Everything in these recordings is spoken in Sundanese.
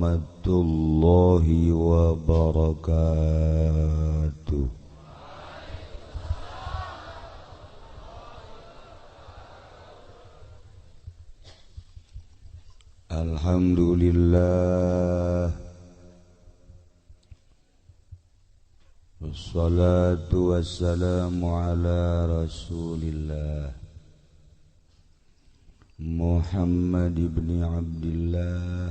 warahmatullahi wabarakatuh. Alhamdulillah, wassalatu wassalamu ala rasulillah Muhammad ibn Abdillah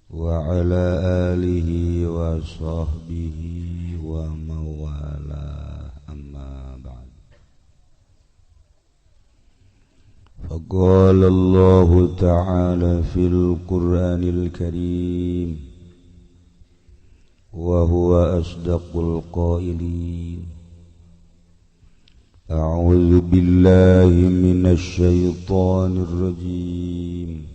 wa ala alihi wa sahbihi wa mawala, amma ba'd. Faqala Allah ta'ala fil Qur'anil Karim wa huwa asdaqul qailin. A'udzu billahi minasy syaithanir rajim.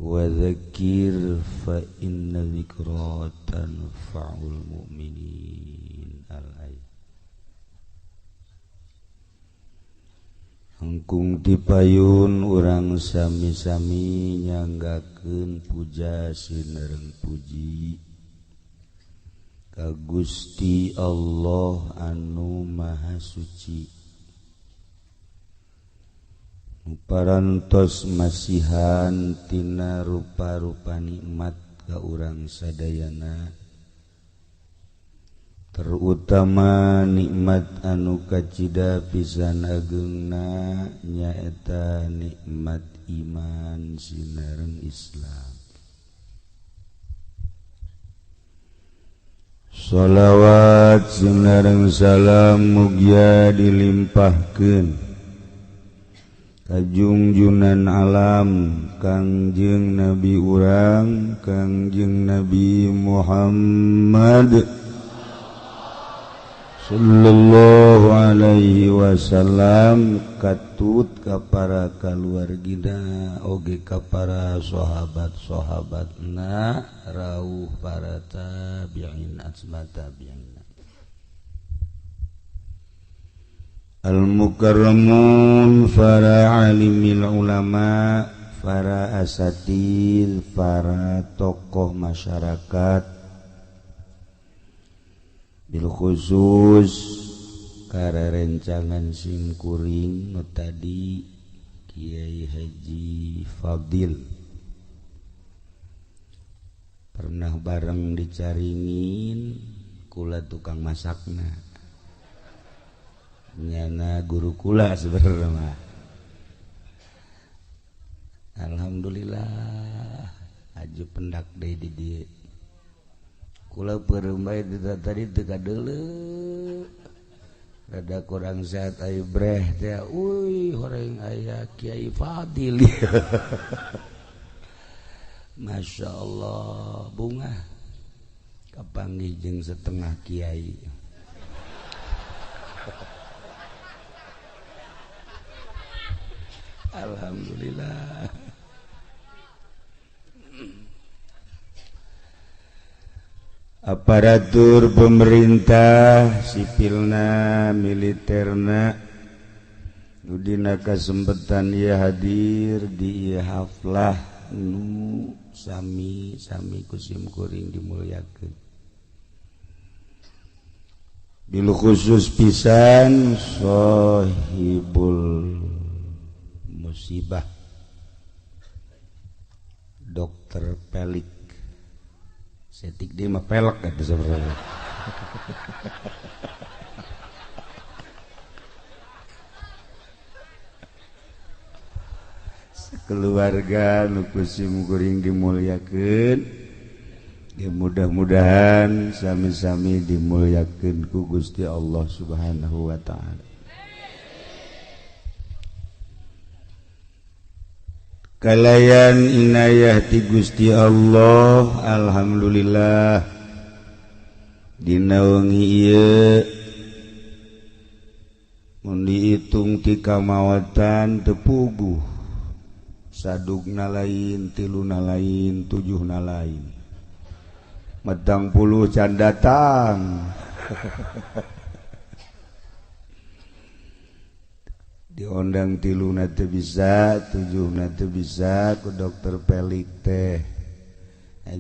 Wa dzakir fa inna dzikra tanfa'ul mu'minin. Al-ayat. Hangkung tipayun urang sami-sami nyanggakeun puja sineureng puji ka Gusti Allah anu Maha Suci, nu parantos masihan tina rupa-rupa nikmat ka urang sadayana, terutama nikmat anu kacida pisan ageungna nyaeta nikmat iman sineureng Islam. Shalawat sineureng salam mugia dilimpahkeun ka junjunan alam Kangjeng Nabi urang Kangjeng Nabi Muhammad sallallahu alaihi wasallam, katut ka para kaluargina oge ka para sahabat-sahabatna rawuh para tabi'in asma tabi'in. Al-mukarramun para alimil ulama, para asatid, para tokoh masyarakat, bil khusus karerencangan simkuring nu tadi Kiai Haji Fadil pernah bareng dicaringin kula tukang masakna, nyana guru kula sebenarnya mah. Alhamdulillah aju pendak deui di dieu. Kula pereumbai tadi teu kadeuleu rada kurang sehat aya breh teh, uy horeng aya Kiai Fadil. Masya Allah, bunga kapanggih jeung setengah kiai. Alhamdulillah. Aparatur pemerintah sipilna militerna nu dina kasempatan ieu hadir di ieu haflah nu sami-sami kusim kuring dimulyakeun. Bil khusus pisan sahibul musibah Dokter Pelik, setik dia mah pelek gitu sebenarnya. Keluarga nu kusim kuring dimulyakeun, ya mudah-mudahan sami-sami dimulyakeun ku Gusti Allah Subhanahu wa taala. Kalayan inayah ti Gusti Allah, alhamdulillah dina wengi ieu mun diitung ti kamawatan teu puguh, sadugna lain, tiluna lain, tujuhna lain, medang puluh can datang. diondang 3 teu bisa 7 teu bisa ku dokter pelik teh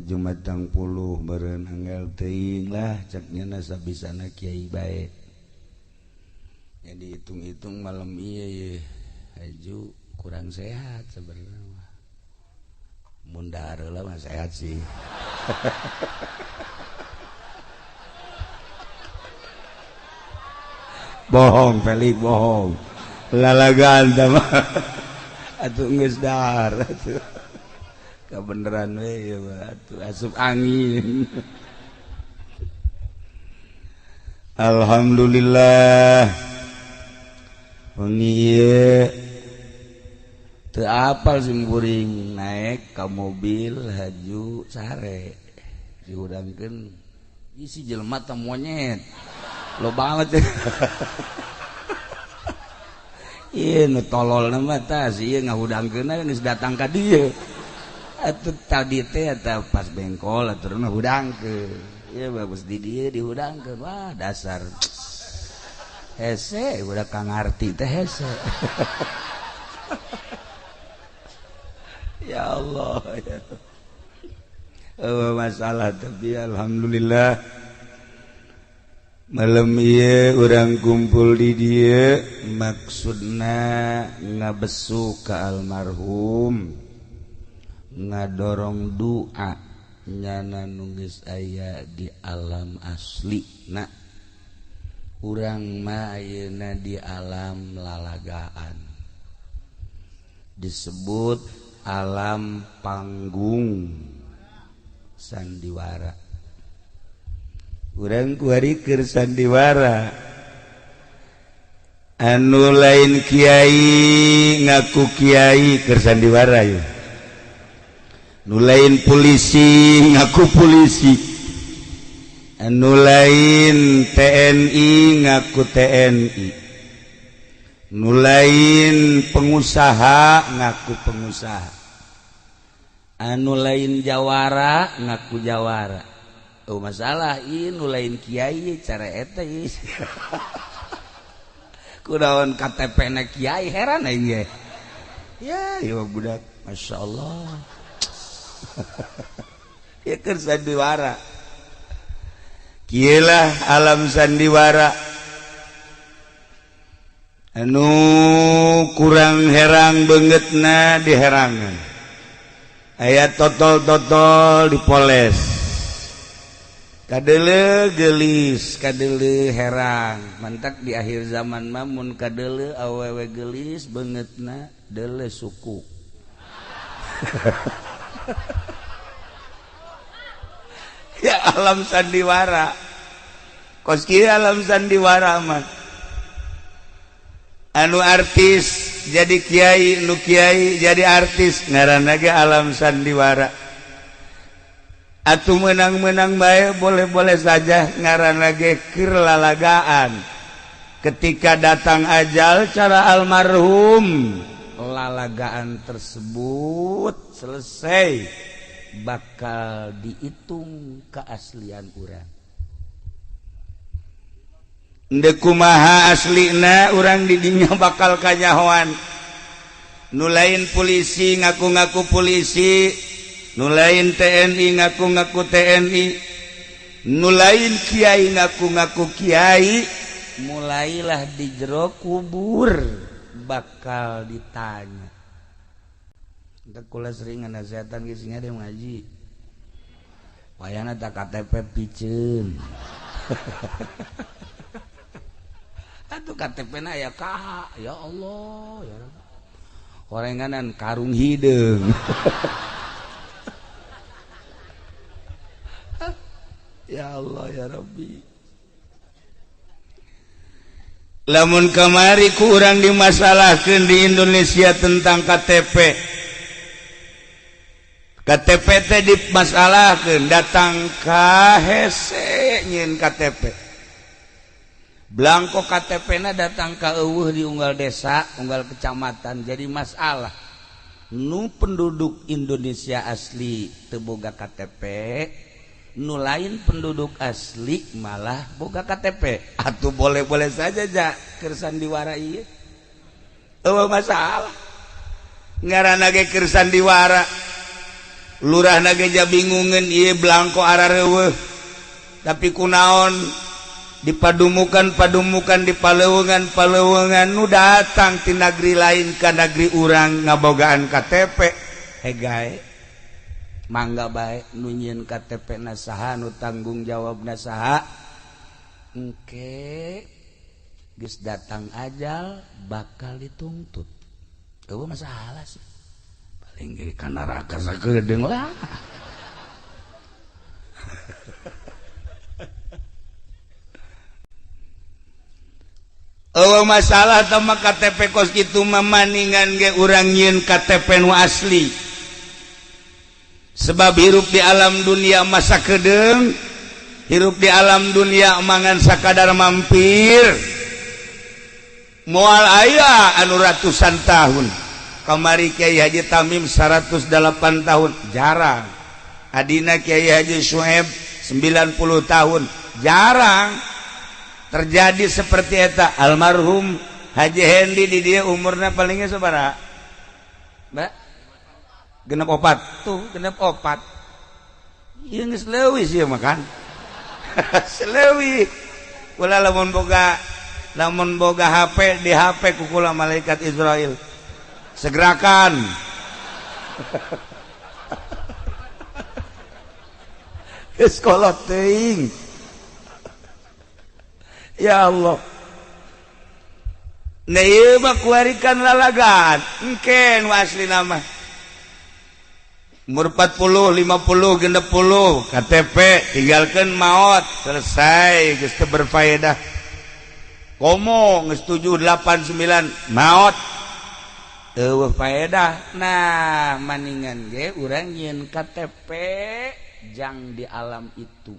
Jumat 10 beureun angel teuing lah ceknya sabisana kiai bae jadi hitung-hitung malam ieu Aju kurang sehat sebenarnya mun dahareula mah sehat sih bohong pelik bohong lalagan mah atuh geus dahar atuh kabeneran we atuh asup angin alhamdulillah wengi ieu teu apal simkuring naik ka mobil haju sare dihudangkeun isi jelema teh monyet lo banget iya nu tolol nama tas iya ngahudangkeunna geus datang ka dieu atuh tadi teh eta pas bengkol atuh ngahudangkeun iya bagus di dieu dihudangkeun wah dasar hese udah kang arti teh hese ya Allah ya masalah tapi alhamdulillah malam ieu urang kumpul di dieu maksudna ngabesu ka almarhum ngadorong doa nyana nu geus aya di alam aslina urang mah ayeuna di alam lalagaan disebut alam panggung sandiwara urang kuari keur sandiwara anu lain kiai ngaku kiai keur sandiwara ya nu lain polisi ngaku polisi anu lain TNI ngaku TNI nu lain pengusaha ngaku pengusaha anu lain jawara ngaku jawara oh masalah ieu nu lain kiai cara eta ieu kunaon KTP-na kiai heran aing ge ya ieu budak masyaallah ya keur sandiwara kieu lah alam sandiwara anu kurang herang beungeutna diherangan aya totol-totol dipoles kadeuleu geulis kadeuleu herang mantak di akhir zaman mah mun kadeuleu awewe geulis beungeutna deuleu suku ya alam sandiwara kos kieu alam sandiwara mah anu artis jadi kiai nu kiai jadi artis ngaranna ge alam sandiwara atuh menang-menang bae boleh-boleh saja ngaranna ge keur lalagaan ketika datang ajal cara almarhum lalagaan tersebut selesai bakal dihitung keaslian urang endeu kumaha aslina urang di dinya bakal kanyahoan nu lain polisi ngaku-ngaku polisi nu lain TNI ngaku-ngaku TNI nu lain kiai ngaku-ngaku kiai mulailah di jero kubur bakal ditanya entek kula sering nasihatkan ge sing ade ngaji wayana tak KTP piceun atuh KTP-na aya kaha ya Allah ya horenganan karung hideung ya Allah ya Rabbi lamun kamari ku urang dimasalahkeun di Indonesia tentang KTP teh dimasalahkeun datang ka hese nyeun KTP Blanko KTP-na datang ka eueuh di unggal desa, unggal kecamatan jadi masalah. Nu penduduk Indonesia asli teu boga KTP, nu lain penduduk asli malah boga KTP. Atuh boleh-boleh saja ja keur sandiwara ieu. masalah ngaranna ge keur sandiwara lurah nageja bingungan ieu blangko arareueuh tapi kunaon dipadumukan di paleuweungan nu datang ti negeri lain ka negeri urang ngabogaan KTP hegae mangga bae nu nyieun KTP na saha nu tanggung jawabna saha engke geus datang ajal bakal dituntut eueuh masalah sih paling ge ka neraka sageudeng lah. Masalah sama KTP kos gitu mamaningan ge urang nyieun KTP nu asli sebab hirup di alam dunia masa kedeung hirup di alam dunia mangan sakadar mampir moal aya anu ratusan tahun kamari Kiai Haji Tamim 108 tahun jarang adina Kiai Haji Syuaib 90 tahun jarang terjadi seperti eta almarhum Haji Hendi di dia umurnya palingnya sabaraha Mbak genep 4 tuh genep 4 ieu geus leuwih ieu makan seleuwih ulah lamun boga HP di HP kukula malaikat Israel segerakan geus kolot teuing. Ya Allah nah ieu mah kuarikan lalagan engke nu asli nama umur 40 50 60 KTP tinggalkeun maot selesai geus teu berfaedah komo geus 7 8 9 maot eueuh faedah nah maningan ge urang nyieun KTP jang di alam itu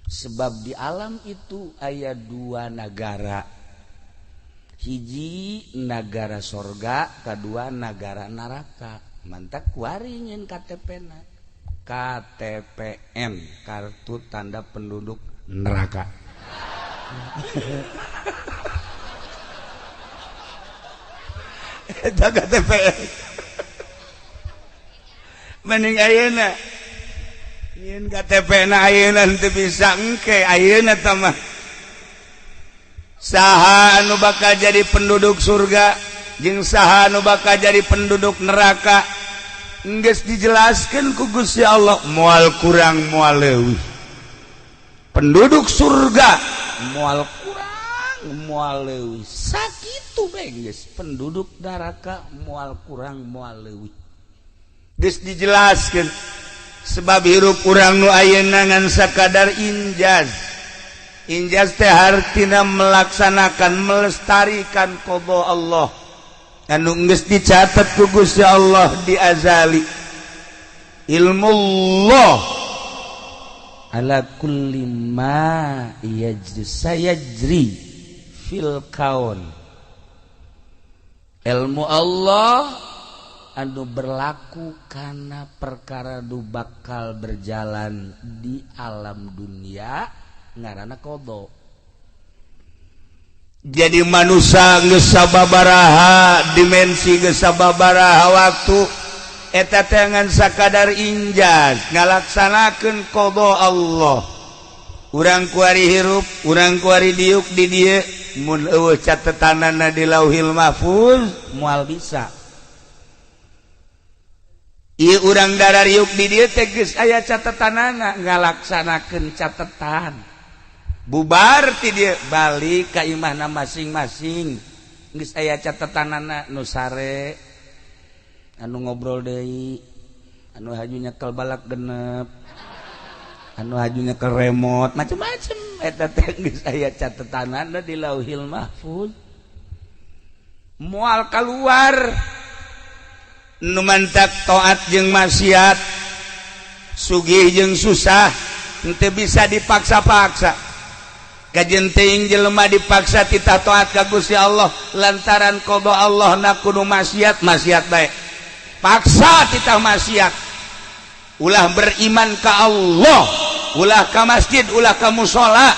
sebab di alam itu aya 2 negara hiji negara sorga kedua negara neraka mantak kuari nyieun KTP-na KTPN kartu tanda penduduk neraka eta KTPN mending ayeuna nyieun KTP na ayeuna teu bisa engke ayeuna teh mah saha anu bakal jadi penduduk surga jeung saha anu bakal jadi penduduk neraka geus dijelaskeun ku Gusti Allah moal kurang moal leuwih penduduk surga moal kurang moal leuwih sakitu bae geus penduduk neraka moal kurang moal leuwih geus dijelaskeun sebab hirup urang nu ayeuna ngan sakadar injaz teh hartina melaksanakan melestarikan qada Allah anu geus dicatet ku Gusti Allah di azali ilmu Allah ala kulli ma sayajri fil kaun ilmu Allah anu berlaku karena perkara nu bakal berjalan di alam dunia ngaranna qada jadi manusia geus sababaraha dimensi geus sababaraha waktu eta teh ngan sakadar injaz ngalaksanakeun qada Allah urang kuari hirup urang kuari diuk di dieu mun eueuh catetanana di Lauhil Mahfuz moal bisa ieu urang darariuk di dieu teh geus aya catetanana ngalaksanakeun catetan bubar ti dieu balik ka imahna masing-masing geus aya catetanana nu sare anu ngobrol deui anu haju nyekel balak genep anu haju nyekel remote macem-macem eta teh geus aya catetanana di Lauhil Mahfuz moal kaluar nu mantak taat jeung maksiat sugih jeung susah henteu bisa dipaksa-paksa kajen teuing jelema dipaksa titah taat ka Gusti Allah lantaran qada Allah na kudu maksiat bae paksa titah maksiat ulah beriman ka Allah ulah ka masjid ulah ka mushola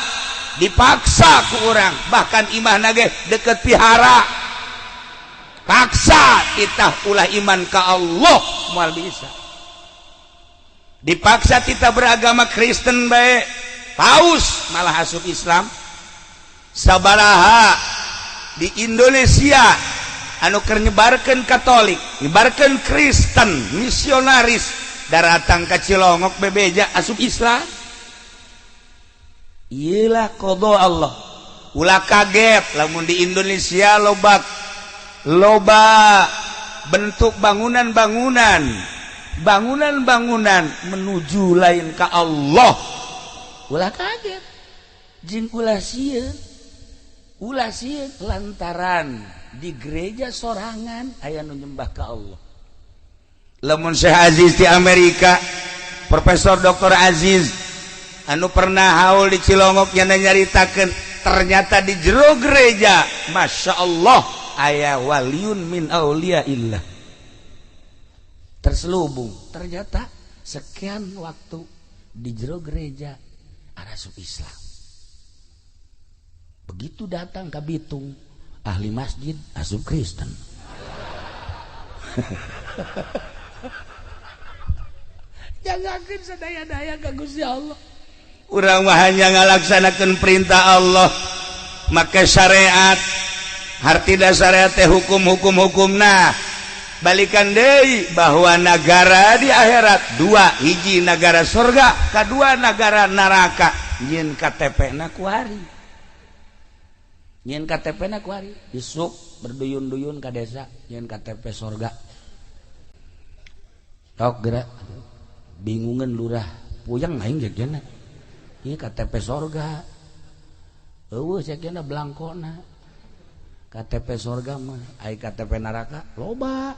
dipaksa ku urang bahkan imahna ge deukeut pihara paksa kita ulah iman ka Allah moal bisa dipaksa kita beragama Kristen bae paus malah asup Islam sabaraha di Indonesia anu keur nyebarkeun Katolik nyebarkeun Kristen misionaris daratang ka Cilongok bebeja asup Islam iyalah qada Allah ulah kaget lamun di Indonesia loba bentuk bangunan menuju lain ka Allah ulah kaget jeung ulah sieun lantaran di gereja sorangan aya nu nyembah ka Allah lamun Syekh Aziz di Amerika Profesor Dr. Aziz anu pernah haul di Cilongok nya nyaritakeun ternyata di jero gereja Masya Allah aya waliun min auliyaillah terselubung ternyata sekian waktu di jero gereja asup Islam begitu datang ke Bitung ahli masjid asup Kristen jagakeun sadaya-daya ka Gusti Allah urang mah hanya ngalaksanakeun perintah Allah make syariat hartina syariat teh hukum-hukumna balikan deui bahwa negara di akhirat dua hiji negara surga kedua negara neraka nyin KTP-na kuari nyin KTP-na kuari isuk berduyun-duyun ka desa nyin KTP surga tok geura bingungan lurah puyang aing jagana ieu KTP surga eueuh sakena blangkona KTP surga mah ai KTP neraka loba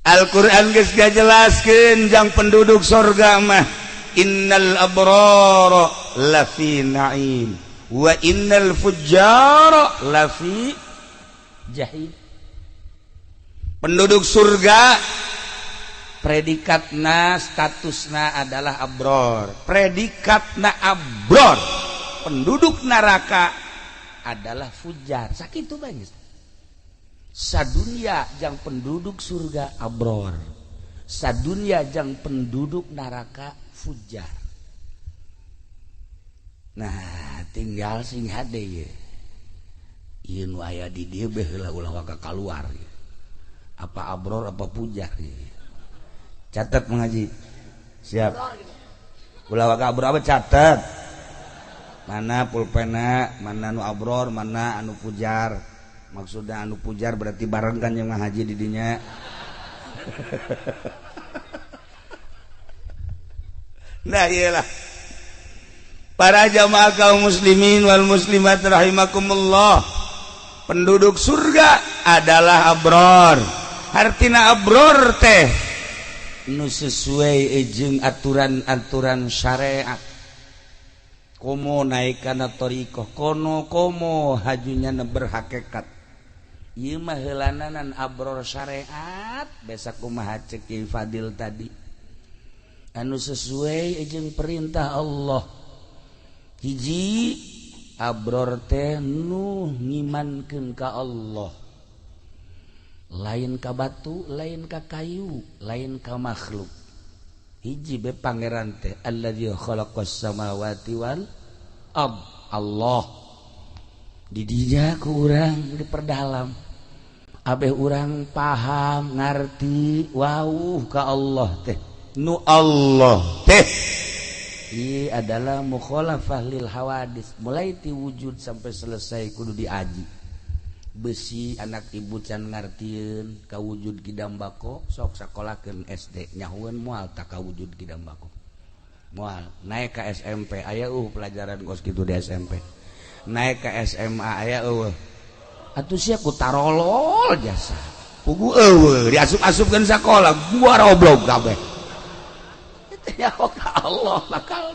Al-Qur'an geus ngajelaskeun jang penduduk surga mah innal abrara lafi na'im wa innal fujjara lafi jahim penduduk surga predikatna statusna adalah abror predikatna abror penduduk neraka adalah fujar sakitu bae sadunya jang penduduk surga abror sadunya jang penduduk neraka fujar nah tinggal sing hade ye ieu nu aya di dieu beh heula ulah waka kaluar apa abror apa fujar ye catat mengaji siap ulah waga abror apa catat mana pulpena mana anu abror mana anu pujar maksudnya anu pujar berarti bareng kan yang ngaji di dinya nah iyalah para jamaah kaum muslimin wal muslimat rahimakumullah penduduk surga adalah abror artina abror teh nu sesuai jeung aturan-aturan syariat komo naik kana thariqah komo hajunya berhakikat ieu mah heulananan abror syariat besa kumaha ceuk Kiai Fadil tadi anu sesuai jeung perintah Allah hiji abror teh nu ngimankeun ka Allah lain ka batu lain ka kayu lain ka makhluk hiji be pangeran teh allazi khalaqas samawati wal ard Allah di dinya ku urang diperdalam abeh urang paham ngarti wauh ka Allah teh nu Allah teh ieu adalah mukhalafah lil hawadis mulai ti wujud sampai selesai kudu diaji besi anak ibu can ngartieun kawujud kidam bako sok sakolakeun SD nyahueun moal tak kawujud kidam bako moal naik ke SMP aya pelajaran kos kitu di SMP naik ke SMA aya atuh sia ku tarolol jasa pugu diasup-asupkeun sakola gua roblog kabeh teh nyaho ka Allah bakal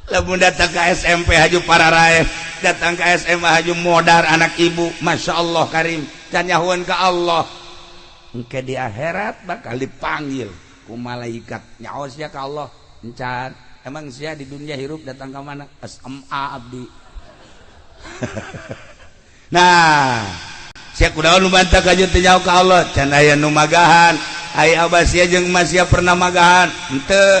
lamun datang ke SMP haju pararae datang ke SMA haju modar anak ibu Masya Allah karim can nyahuan ke Allah engke di akhirat bakal dipanggil ku malaikat nyaho sia ka Allah encan emang sia di dunia hirup datang ke mana SMA abdi Nah siap kudaon nu bantah kajut teu nyaho ka Allah can aya nu magahan aya abah sia jeung emas sia pernah magahan henteu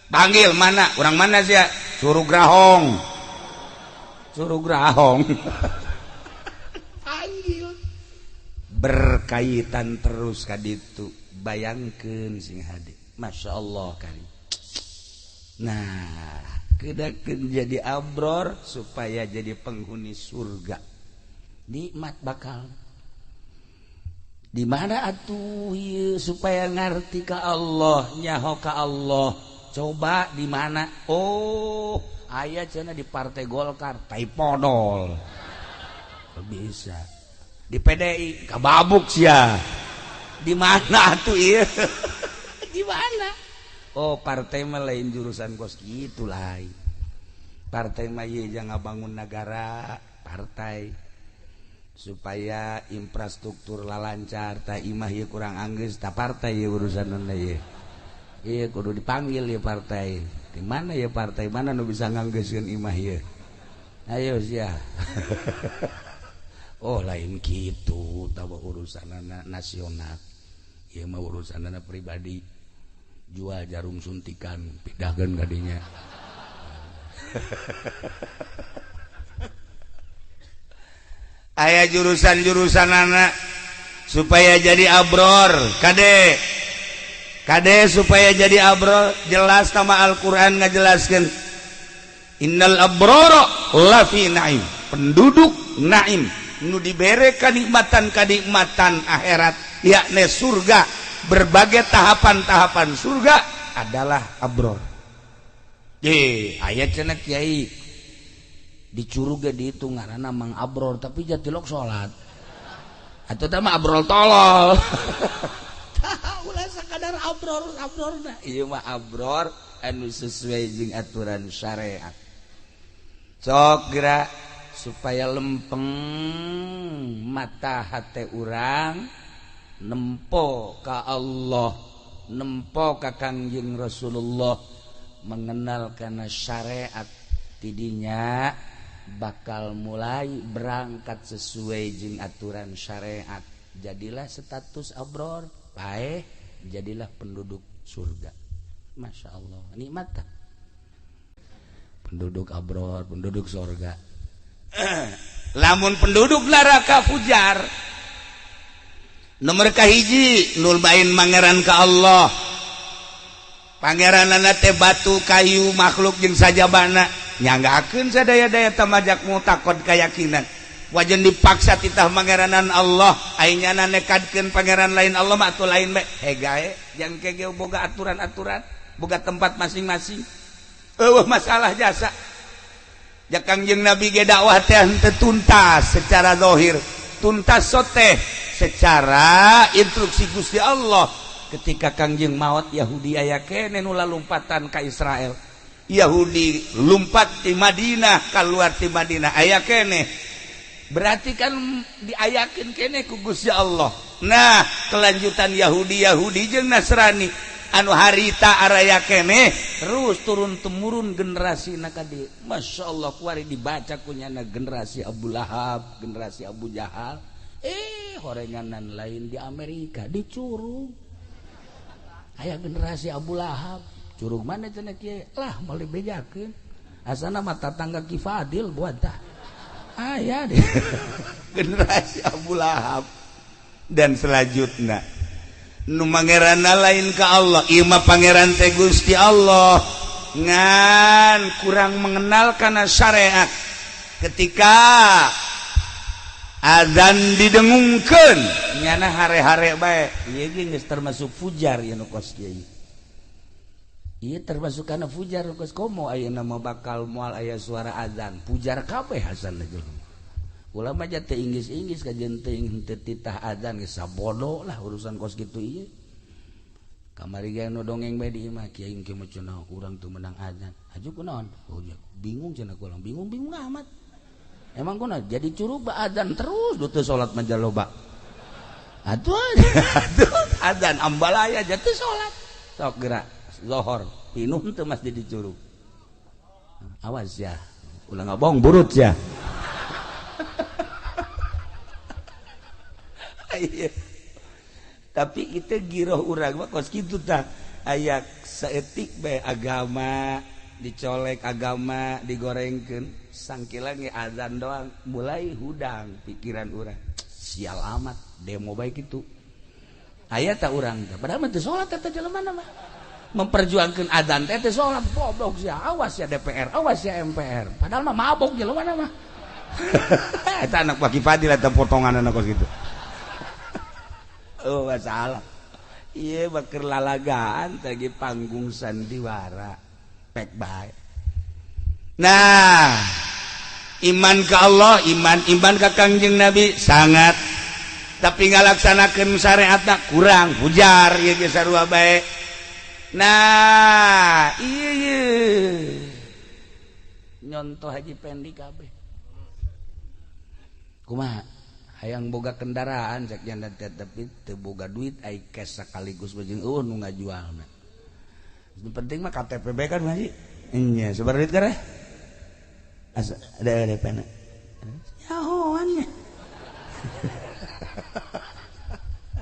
panggil mana urang mana sia suruh grahong panggil berkaitan terus ka ditu bayangkeun sing hade Masya Allah kali nah kedakeun jadi abror supaya jadi penghuni surga nikmat bakal di mana atuh supaya ngarti ka Allah nyaho ka Allah coba di mana oh aya cenah di Partai Golkar tai podol bisa di PDI kababuk sia di mana atuh ieu di mana oh partai mah lain jurusan kos kitu lain partai mah ieu jangan bangun negara partai supaya infrastruktur lalancar ta imah ieu kurang anggeus ta partai ieu urusanna ieu ieu kudu dipanggil ieu partai di mana ya partai mana nu bisa nganggeuskeun imah ieu ayo sia oh lain kitu tawa urusanna nasional ieu mah urusanna pribadi jual jarum suntikan pindahkeun ka dinya aya jurusan-jurusan anak supaya jadi abror kade supaya jadi abror jelas nama Al-Qur'an ngajelaskeun innal abrara lafi naim penduduk naim nu dibere kanikmatan akhirat yakni surga berbagai tahapan-tahapan surga adalah abror ayat cenah kiai dicuruga di itu ngaranna mang abror tapi jatilok salat atuh teh mah abrol tolol ulah sakadar abrorna ieu mah abror anu sesuai jeung aturan syariat sok geura supaya lempeng mata hate urang nempo ka Allah nempo ka Kangjeng Rasulullah mengenal kana syariat tidinya bakal mulai berangkat sesuai jeung aturan syariat jadilah status abror bae jadilah penduduk surga Masya Allah nikmat tak penduduk abror penduduk surga lamun penduduk neraka fujar nomor kahiji nul bain mangeran ka Allah pangeranana teh batu kayu makhluk jeung sajabana nyanggakeun sadaya-daya tamajak mutakod kayakinan wajan dipaksa titah mangeranan Allah ainyana nekadkeun pangeran lain Allah mah atuh lain bae hegae jang kege boga aturan-aturan boga tempat masing-masing eueuh masalah jasa jak Kangjeng Nabi ge dakwah teh henteu tuntas secara zahir tuntas soteh secara instruksi Gusti Allah ketika Kangjeng maot Yahudi aya keneh nu lalumpatan ka Israel Yahudi lumpat di Madinah keluar di Madinah aya keneh berarti kan diayakeun keneh ku Gusti Allah nah kelanjutan Yahudi jeung Nasrani anu harita araya keneh terus turun temurun generasi na kadi Masya Allah kuari dibaca kunyana generasi Abu Lahab generasi Abu Jahal horenganan lain di Amerika dicurug aya generasi Abu Lahab curug mana cenah kieu lah meuli bejakeun asana mah tatangga Ki Fadil buat tah aya deh generasi Abu Lahab dan selanjutnya nu mangeranna lain ka Allah ieu mah pangeran teh Gusti Allah ngan kurang mengenal kana syariat ketika azan didengungkeun nyana hare-hare bae ieu ge geus termasuk fujar ya nu kos kieu ieu termasuk kana fujar kos komo ayeuna mah bakal moal aya suara azan pujar kabeh hasanna jeung ulama aja teh inggis-inggis kajen teh henteu titah azan geus sabodo lah urusan kos kitu ieu kamari ge anu dongeng bae di imah kiai engke mah cenah urang teu menang azan aju kunaon oh ya bingung cenah kulang bingung amat emang kunaon jadi curug ba azan terus teu salat mah jaloba atuh azan ambalaya jatuh salat sok geura Zohor pinuh teu masjid dicurug awas ya ulah ngabong burut ya. Tapi kita giroh urang mah kos kitu tah aya saeutik bae agama dicolek, agama digorengkeun, sangkila ge azan doang mulai hudang pikiran urang. Sial amat demo baik itu. Aya tak urang teh padahal mah teu salat eta jelema mah. Memperjuangkeun adzan teh teu salat goblok sia, awas ya DPR, awas ya MPR. Padahal mah mabok jelema mah. Eta anak Pak Fadil eta potonganna kos kitu. Oh masalah. Iya bakir lalagaan tadi panggung sandiwara pek baik. Nah, iman ke Allah, iman ke Kangjeng Nabi sangat. Tapi ngalaksanakeun syariatna kurang, hujar ieu ge sarua bae. Nah, iya. Nyontoh Haji Pendi kabeh. Kumaha? Hayang boga kendaraan cek janda tapi teu boga duit ai cash sakaligus beujeung nu ngajualna. Nu penting mah KTP bae kan Haji. Nya sabar duit gara. Asa ada DP-na. Nyahoan nya.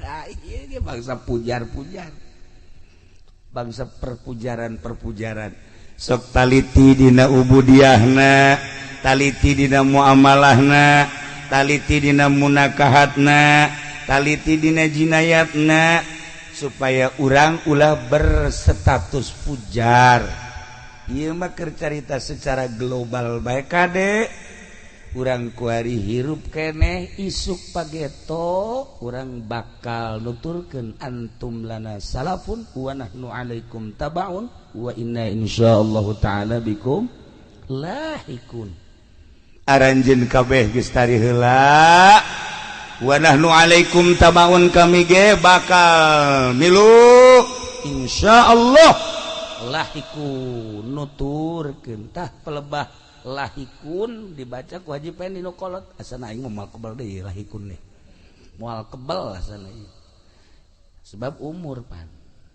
Ah ieu ge bangsa pujar-pujar. Bangsa perpujaran-perpujaran. Sok taliti dina ubudiyahna, taliti dina muamalahna, taliti dina munakahatna, taliti dina jinayatna, supaya urang ulah berstatus pujar. Ieu mah keur carita secara global bae kade. Urang kuari hirup keneh isuk pageto urang bakal nuturkeun antum lana salafun wa nahnu alaikum tabaun wa inna insyaallah taala bikum lahikun. Aranjeun kabeh geus tari heula wa nahnu alaikum tabaun kami ge bakal milu insyaallah lahikun nuturkeun tah pelebah lahikun dibaca ku Haji Pendi nu kolot asana aing moal kebal deui lahikun nih moal kebal asana ieu sebab umur pan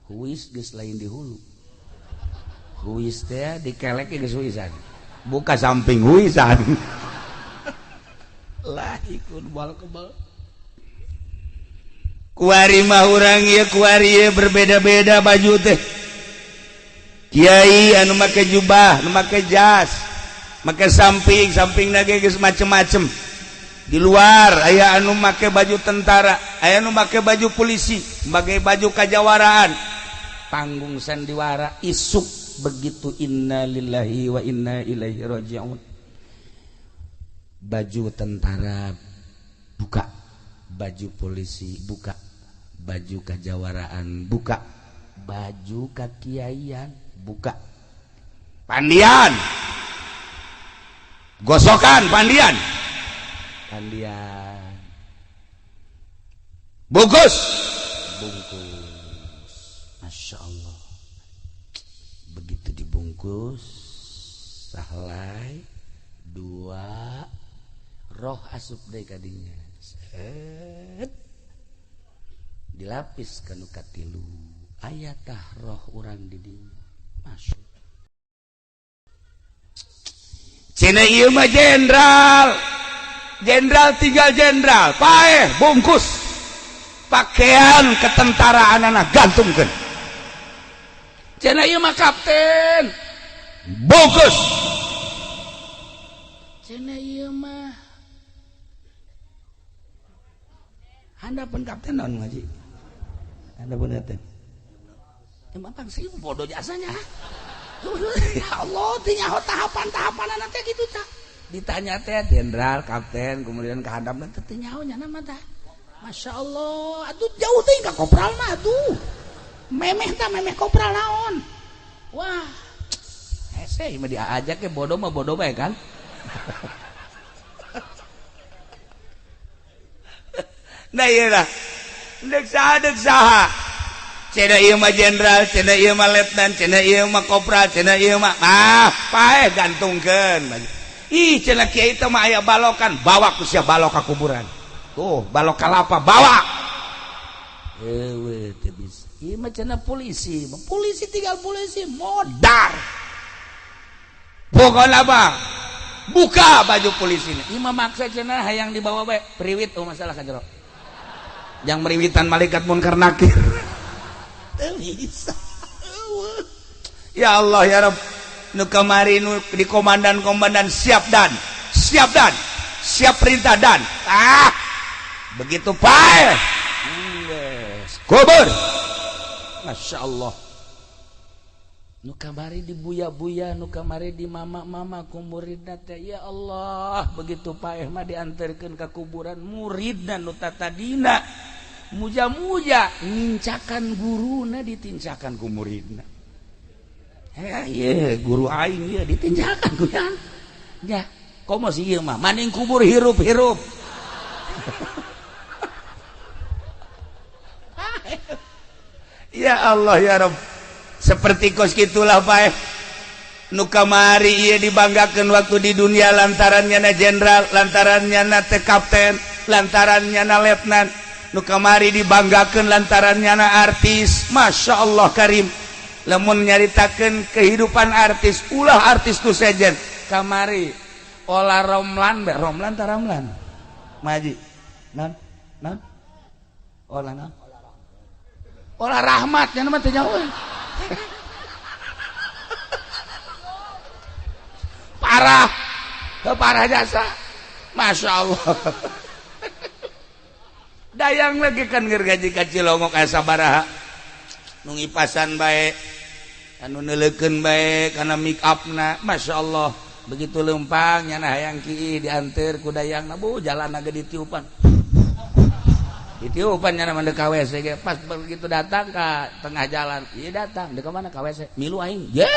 huis geus lain di hulu huis teh dikelek geus huisan buka samping huisan lahikun moal kebal kuari mah urang ieu kuari ieu berbeda-beda baju teh kiai anu make jubah anu make jas make samping nage geus macem-macem di luar aya anu make baju tentara aya anu make baju polisi make baju kajawaraan panggung sandiwara isuk begitu innalillahi wa inna ilaihi raji'un baju tentara buka baju polisi buka baju kajawaraan buka baju kakiaian buka pandian gosokan pandian bungkus Masya Allah begitu dibungkus sahlai dua roh asup deui kadinya dilapis kana katilu aya tah roh urang di dinya Masya Allah. Cina ieu mah jenderal tinggal jenderal paeh bungkus pakaian ketentaraanana gantungkeun cina ieu mah kapten bungkus cina ieu mah handapun kapten naon ngaji handapun kapten emang pangsi bodoh jasanya ya Allah tinyaho tahapan teh gitu tah ditanya teh jenderal kapten kemudian kehandap teh tinyaho nya nama tah Masya Allah atuh jauh teh ka kopral mah atuh memeh kopral naon wah hese mah diajak ke bodoh mah bodoh bae kan nah ieu lah deuk saha cina ieu mah jenderal, cina ieu mah letnan, cina ieu mah kopral, cina ieu mah paeh gantungkeun. Ih cina kiai teh mah aya balokan, bawa ku sia balok ka kuburan. Tuh, balok kalapa bawa. Eueuh teu bisa. Ieu mah cina polisi, polisi tinggal polisi modar. Pokona apa? buka baju polisinya. Ieu mah maksa cenah hayang dibawa bae priwit masalah ka jero. Yang meriwitan malaikat munkar nakir. Bisa. Ya Allah ya Rabb, nu kamari nu di komandan siap perintah dan begitu bae. Kubur. Masya Allah. Nu kamari di buya-buya, nu kamari di mama-mama ku muridna teh. Ya Allah, begitu paeh mah diantarkeun ka kuburan muridna nu tatadina. Muja-muja ngincakan guruna ditincakan ku muridna. Iya, guru aing ieu ditincakan ku yan. Ya, komo si ieu mah maning kubur hirup-hirup. Ya Allah ya Rabb. Seperti kos gitulah bae. Nu kamari ieu dibanggakeun waktu di dunia lantarannya na jenderal, lantarannya na teh kapten, lantarannya na letnan. Nu kamari dibanggakeun lantarannya na artis. Masya Allah karim. Lamun nyaritakeun kehidupan artis, ulah artis tu sejen. Kamari olah Romlan be, Romlan ta Ramlan? Maji. Non? Olah non? Olah Rahmat nya mah teh jauh. Parah jasa. Masya Allah. Dayang lagi kan gergaji ka Cilongok asa baraha nu ngipasan bae anu neuleukeun bae kana make upna. Masya Allah begitu leumpang nyana hayang kieu dianteur ku dayangna bu jalan ge ditiupan nyana mandek ka WC ge pas begitu datang ka tengah jalan ieu datang deuk ka mana ka WC milu aing ye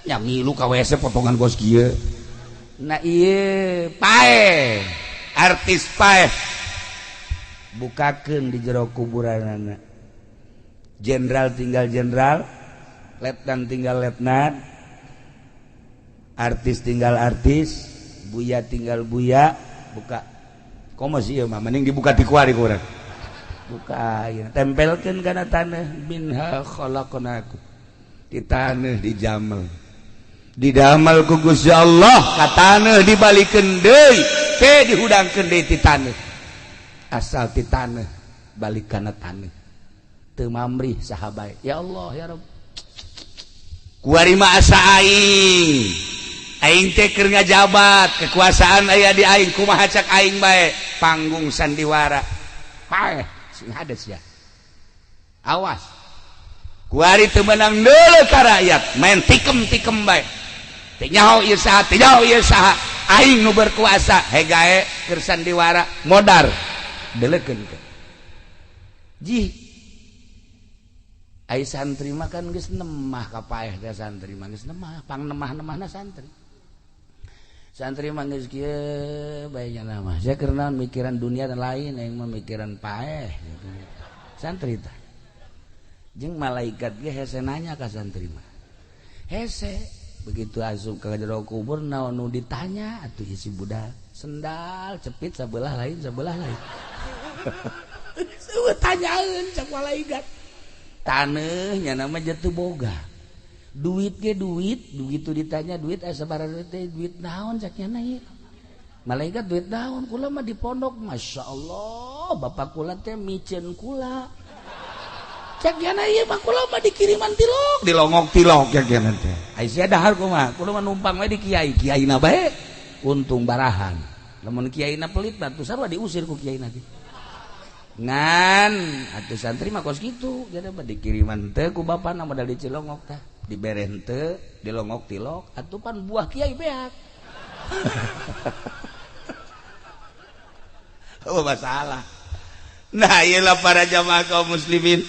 nya milu ka WC potongan gos kieu na ieu pae artis pae bukakeun di jero kuburanana. Jenderal tinggal jenderal, letnan tinggal letnan, artis tinggal artis, buya tinggal buya. Buka komo sih mah mending dibuka ti kuari kurang. Buka ya, tempelkeun kana taneuh minha khalaqnakum. Di taneuh dijamal. Didamel ku Gusti Allah ka taneuh dibalikeun deui, teh dihudangkeun deui ti taneuh. Asal ti taneuh balik kana taneuh teu mamrih sahabae. Ya Allah ya Rabb, kuari mah asa aing teh keur ngajabat kekuasaan aya di aing, kumaha cak aing bae panggung sandiwara paeh sing hades ya. Awas kuari teu meunang deuleu ka rakyat main tikem-tikem bae teu nyaho ieu saha aing nu berkuasa hegae keur sandiwara modar delekeun ke jih ai santri mah kan geus nemah ka paeh teh santri mah geus nemah pang nemah-nemahna santri mah geus kieu bae nya mah saya keur naon mikiran dunia dan lain aing mah mikiran paeh gitu. Santri teh jeung malaikat ge hese nanya ka santri mah hese begitu asup ka jero kubur naon nu ditanya atuh si budak sendal cepit sabelah lain Sewa tanyaan cak malaikat taneuh nya nama jatuh boga duit ge duit begitu ditanya duit asa sabaraha duit naon cak nya ieu malaikat duit naon kula mah di pondok. Masya Allah bapak kula teh micen kula cak nya ieu mah kula mah dikiriman tilok dilongok cak nya teh ai sia dahar kumaha kula mah numpang we di kiai-kiaina bae untung barahan lamun kiaina pelit batu sarua diusir ku kiaina teh ngan atuh santri mah kos kitu jadi mah dikiriman teh ku bapana modal di Cilongok teh diberen teh dilongok tilok atuh pan buah kiai beak oh masalah. Nah iyalah para jamaah kaum muslimin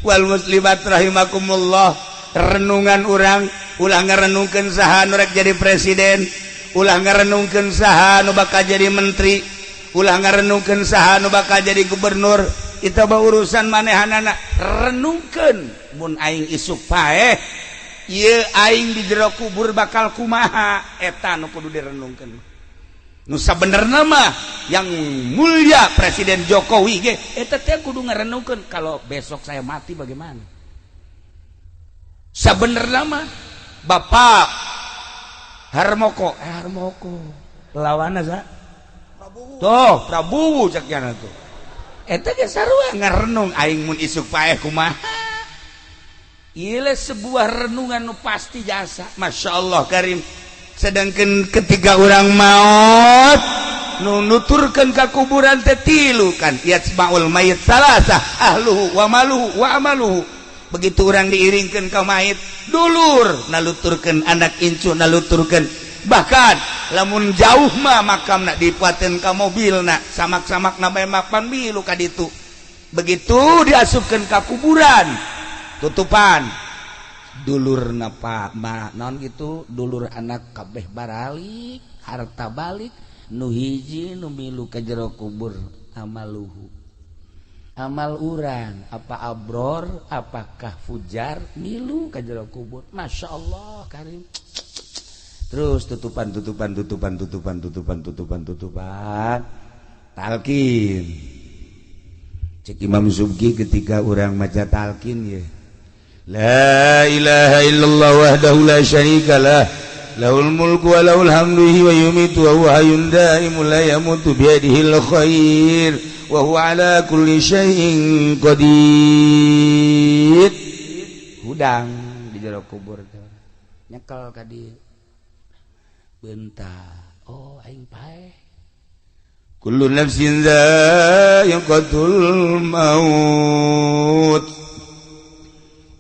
wal muslimat rahimakumullah, renungan urang ulah ngarenungkeun saha nu rek jadi presiden, ulah ngarenungkeun saha nu bakal jadi menteri, ulah ngarenungkeun saha nu bakal jadi gubernur. Itu mah urusan manehanana. Renungkeun mun aing isuk paeh ieu aing di jero kubur bakal kumaha, eta nu kudu direnungkeun. Nu sabenerna mah yang mulia Presiden Jokowi ge eta teh kudu ngarenungkeun kalau besok saya mati bagaimana. Sabenerna mah Bapak Harmoko lawan sa tuh Prabowo ceknya tuh eta ge sarua ngarenung aing mun isuk paeh kumaha ieu sebuah renungan nu pasti jasa masyaallah karim sedangkan ketika orang maut nu nuturkeun ka kuburan teh tilu kan yasmaul mayit salasa ahluhu wa maluhu wa amaluhu begitu orang diiringkeun ka mayit dulur naluturkeun anak incu naluturkeun bahkan lamun jauh mah makamna dipaten ka mobilna samak-samak na mapan milu ka ditu begitu diasupkeun ka kuburan tutupan dulurna pak naon gitu dulur anak kabeh baralik harta balik nu hiji nu milu ka jero kubur amaluhu amal urang apa abror apakah fujar milu ka jero kubur masyaallah karim terus tutupan talqin cek Imam Subki ketika orang maca talqin ya la ilaha illallah wahdahu la syarikalah lahul mulku wa lahul hamdu wa yumitu wa huwa hayyun daimul la yamutu bi yadihil khair wa huwa ala kulli syai'in qadir hudang di jero kubur nyekel ka dieu bentar aing paeh kullu nafsin dha'iqatul maut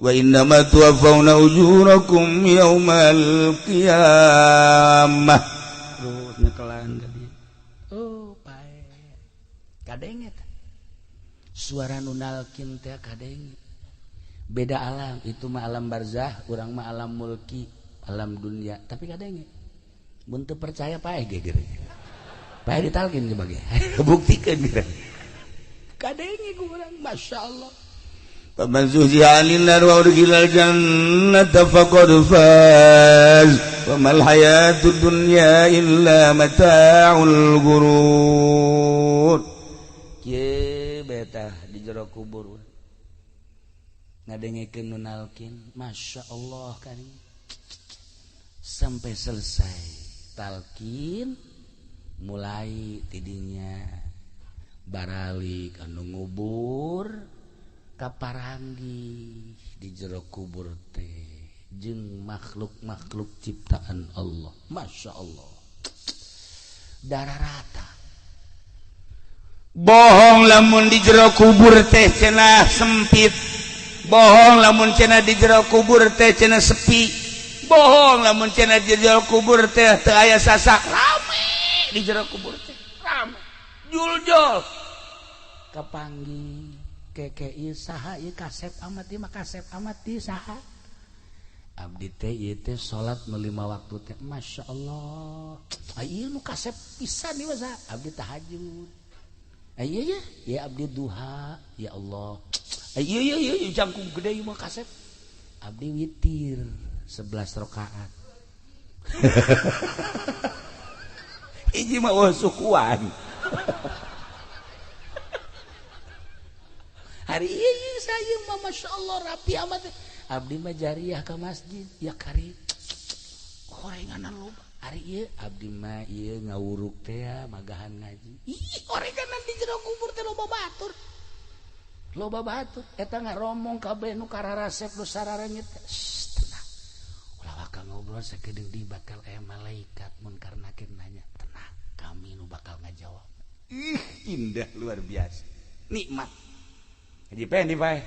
wa innama tuwaffawna ujurakum yaumal qiyamah terus nyekelan tadi paeh kadenge suara nu nalkin teh kadenge beda alam itu mah alam barzah urang mah alam mulki alam dunia tapi kadenge mun teu percaya paeh geger paeh ditalkin ge bage buktikeun geura kadenge ku urang masyaallah faman zuhziha 'anil nar wa udkhilal jannata faqad faz wa mal hayatud dunya illa mata'ul ghurur ye betah di jero kubur ngadengekeun nu nalkin masyaallah kan sampai selesai talqin mulai tidinya baralik anu ngubur kaparanggih di jero kubur teh jeung makhluk-makhluk ciptaan Allah masyaallah darah rata bohong lamun di jero kubur teh cenah sempit bohong lamun cenah di jero kubur teh cenah sepi bohong lamun cenah di jero kubur teh teu aya sasak rame di jero kubur teh rame juljol kapanggih keke ieu saha ieu kasep amat ieu mah kasep amat ieu saha abdi teh ieu teh salat nu 5 waktu teh masyaallah ieu nu kasep pisan ieu mah abdi tahajud ieu ya abdi duha ya Allah ieu jangkung gede ieu mah kasep abdi witir 11 rakaat. Ini mah sukuan. Hari ini saya mah masyaallah rapi amat. Abdi mah jariah ke masjid ya kari. Orenganan loba. Hari ieu abdi mah ieu ngawuruk teh magahan ngaji. Ih, orenganan di jero kubur teh loba batur. Loba batur eta ngaromong kabeh nu kararasep nu sararengit. Bakal ngobrol sakedeung di bakal malaikat mun karnakeun nanya tenang kami nu bakal ngajawab indah luar biasa nikmat jadi pengen pae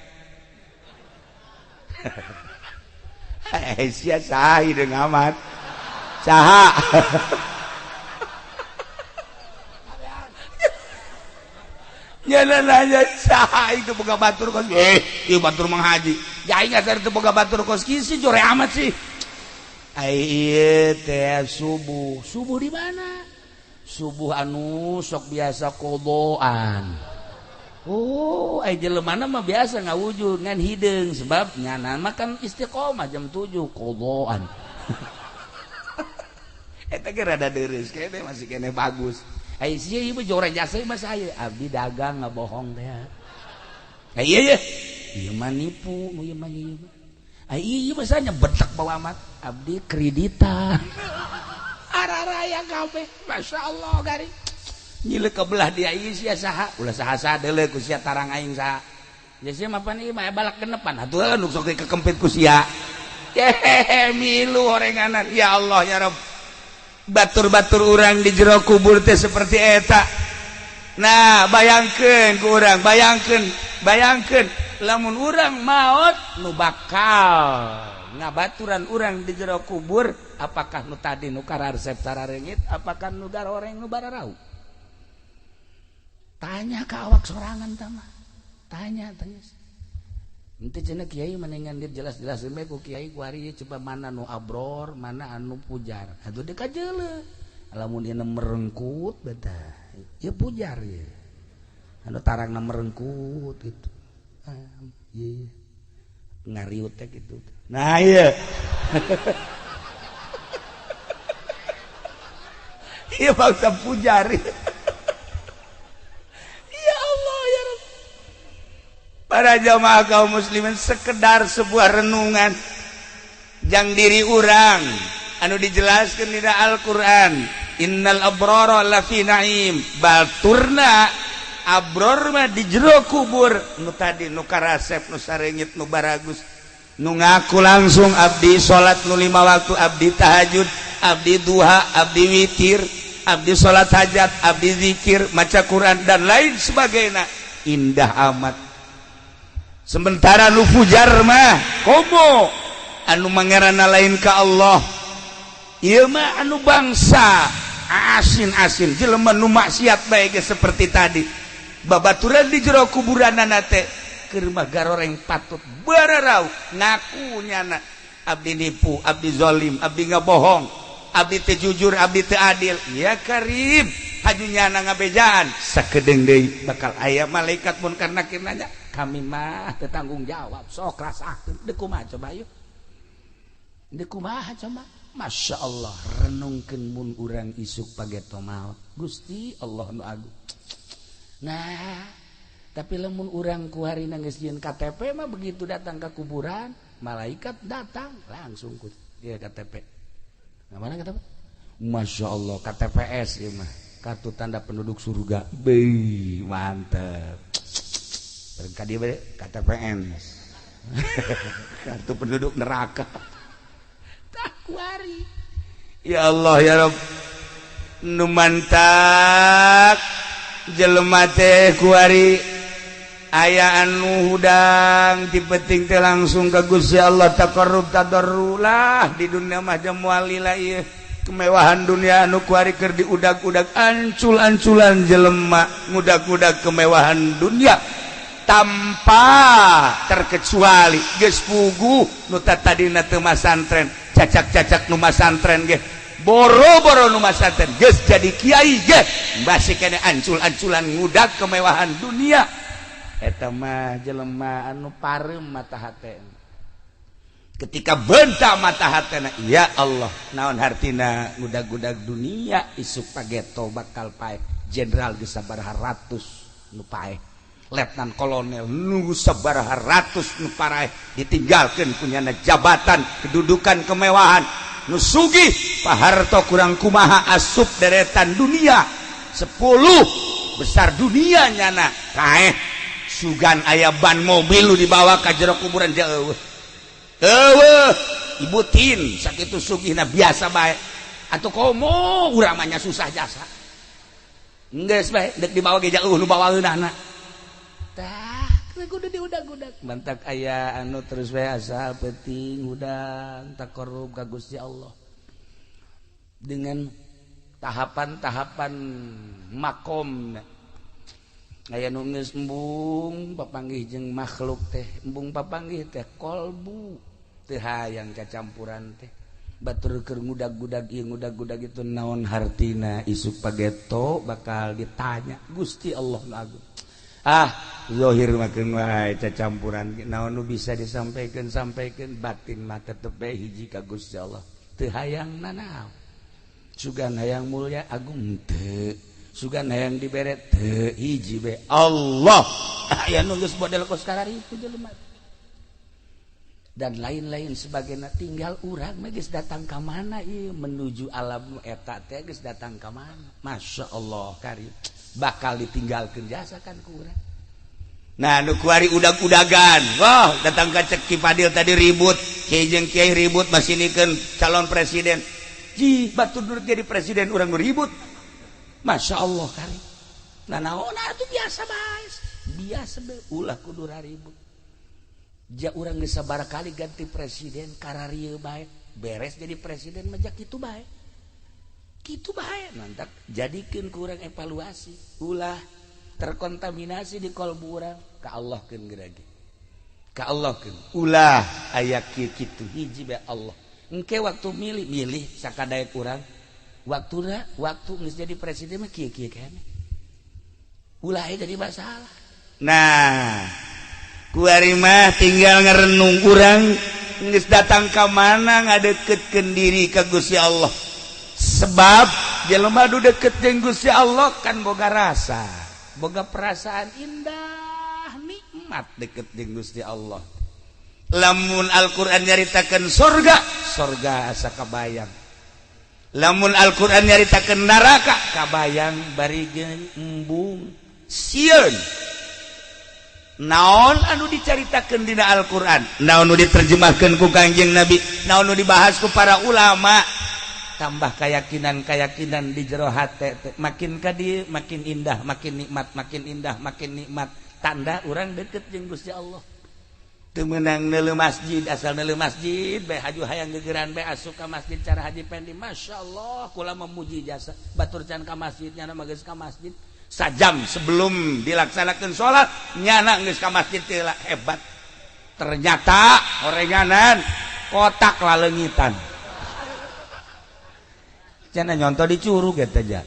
sia saha hideung amat saha nyana nanya saha itu boga batur kos ieu batur manghaji ya aing asar teu boga batur kos kisi jore amat sih ieu teh subuh di mana subuh anu sok biasa kodoan ai jeleumana mah biasa ngawujud ngan hideung sebab nyana mah kan istiqomah jam 7 kodoan eta ge rada deureus kene masih kene bagus ai sia ieu mah jore jasa mah saya abdi dagang ngabohong teh ieu mah nipu ieu mah iya bahasanya betak bawa amat abdi kreditan kabeh. Masyaallah gari. Nyilek kebelah dia ieu sia saha? Ulah saha-saha deuleu ku sia tarang aing saha. Ya sia mapan ieu mah balak genepan. Atuh nu sok dikekempit ku sia. Milu orenganan. Ya Allah ya Rabb. Batur-batur urang di jero kubur teh seperti eta. Nah, bayangkeun ku urang, bayangkeun lamun urang maot nu bakal ngabaturan urang di jero kubur, apakah nu tadi nu kararesep sararengit, apakah nu garoreng nu bararau? Tanya ke awak sorangan tama. Tanya. Ente cenah kiai menengan dir jelas-jelas we ku kiai ku ari coba mana nu abror, mana anu pujar. Atuh deuk kajeuleuh. Lamun ieu merengkut betah. Ieu pujar ye. Anu tarangna merengkut gitu. Ieu ngariut teh kitu. Nah ieu. Ieu bangsa pujar. Para jamaah kaum muslimin sekedar sebuah renungan jang diri urang anu dijelaskeun dina Al-Qur'an innal abrara lafi naim baturna abror mah di jero kubur nu tadi nu karasep nu sarengit nu baragus nu ngaku langsung abdi salat nu 5 waktu abdi tahajud abdi duha abdi witir abdi salat hajat abdi zikir maca Quran dan lain sebagainya indah amat. Sementara nu pujar mah komo anu mangarana lain ka Allah. Ieu mah anu bangsa asin-asin jelema nu maksiat bae ge seperti tadi. Babaturan di jero kuburanna teh keur mah garoreng patut bararau ngaku nyana abdi nipu, abdi zalim, abdi ngabohong, abdi teu jujur, abdi teu adil. Ya Karim, hajunyana ngabejaan sakedeung deui bakal aya malaikat munkar nakir nanya kami mah tanggung jawab sok rasakeun deuk kumaha coba yuk deuk kumaha coba Masya Allah renungkeun mun urang isuk pageto maot Gusti Allah nu agung. Nah tapi lamun urang ku harina geus nyieun KTP mah begitu datang ke kuburan malaikat datang langsung ku ieu KTP. Nah mana KTP? Masya Allah KTPS ieu mah kartu tanda penduduk surga. Beuh mantep. Kadi bae KTPN. Kartu penduduk neraka. Tak kuari. Ya Allah ya Rabb. Nu mantak jelema teh kuari aya anu hudang dipeting teh langsung ka Gusti Allah taqarrub tadarrulah di dunia mah jamual lila ieu kemewahan dunia anu kuari keur diudag-udag ancul-anculan jelema ngudag-udag kemewahan dunia tanpa terkecuali geus puguh nu tadina teu masantren cacak-cacak nu masantren ge boro-boro nu masantren geus jadi kiai ge masih kene ancul-anculan ngudag kemewahan dunia eta mah jelema anu pareum mata hatena ketika bentak mata hatena ya Allah naon hartina ngudag-ngudag dunia isuk pageto bakal pae jenderal geus sabaraha ratus nu pae letnan kolonel nu sabaraha ratus nu paraeh ditinggalkeun punyana jabatan kedudukan kemewahan nu sugih paharto kurang kumaha asup deretan dunia 10 besar dunia nyana kaeh sugan aya ban mobil nu dibawa ka jero kuburan jeuh ibu tin sakitu sugihna biasa bae atuh komo urang mah nya susah jasa geus bae dek dibawa ge jauh nu bawaeunana tah kudu diudag-udag mantak aya anu terus wae asal penting udang taqarrub ka Gusti Allah dengan tahapan-tahapan makom aya nu geus embung papanggih jeung makhluk teh embung papanggih teh kolbu teu hayang kacampuran teh batur keur ngudag-gudag ieu ngudag-gudag itu naon hartina isuk pageto bakal ditanya Gusti Allah nu agung. Zahir makin wae cacampuran naon nu bisa disampaikan batin mah tetep bae hiji ka Gusti Allah teu hayang nanaon sugan hayang mulya agung teu sugan hayang dibere teu hiji bae Allah aya nu geus model kos karari itu jelema dan lain-lain sebagainya. Tinggal urang mah geus datang ka mana ieu menuju alam eta teh geus datang ka mana. Masya Allah karim bakal ditinggalkeun jasa kan ku urang. Nah nu kuari udag-udagan wah datang ka cek Ki Fadil tadi ribut kiai jeung kiai ribut masinikeun calon presiden ji batur nur jadi presiden urang nu ribut. Masya Allah karim nah naon atuh biasa bae biasa bae ulah kudu ribut ja urang geus sabaraha kali ganti presiden kararieu bae beres jadi presiden mah jak kitu bae nantak jadikeun ku urang evaluasi ulah terkontaminasi di kolbu urang ka Allahkeun gerage ka Allahkeun ulah aya kieu kitu hiji bae Allah engke waktu milih sakadaek urang waktu geus jadi presiden mah kieu-kieu keneh ulah aya jadi masalah. Nah kuari mah tinggal ngarenung urang geus datang ka mana ngadeukeutkeun diri ka Gusti Allah sebab jelema nu deukeut jeung Gusti Allah kan boga rasa boga perasaan indah nikmat deket jeung Gusti Allah. Lamun Al-Qur'an nyaritakeun surga asa kabayang. Lamun Al-Qur'an nyaritakeun neraka kabayang bari embung sieun. Naon anu dicaritakeun dina Al-Qur'an, naon nu diterjemahkeun ku Kangjeng Nabi, naon nu dibahas ku para ulama, tambah keyakinan di jero hate makin ka dieu makin indah makin nikmat makin indah makin nikmat tanda urang deket jeung Gusti Allah. Teu meunang neuleuh masjid asal neuleuh masjid bae haju hayang gegeran bae asup ka masjid cara haji pendi masyaallah kula memuji jasa batur can ka masjid nyana mah geus ka masjid sajam sebelum dilaksanakeun salat nyana geus ka masjid teh hebat ternyata orenganan kotak laleungitan cenah nyonto di Curug eta ja.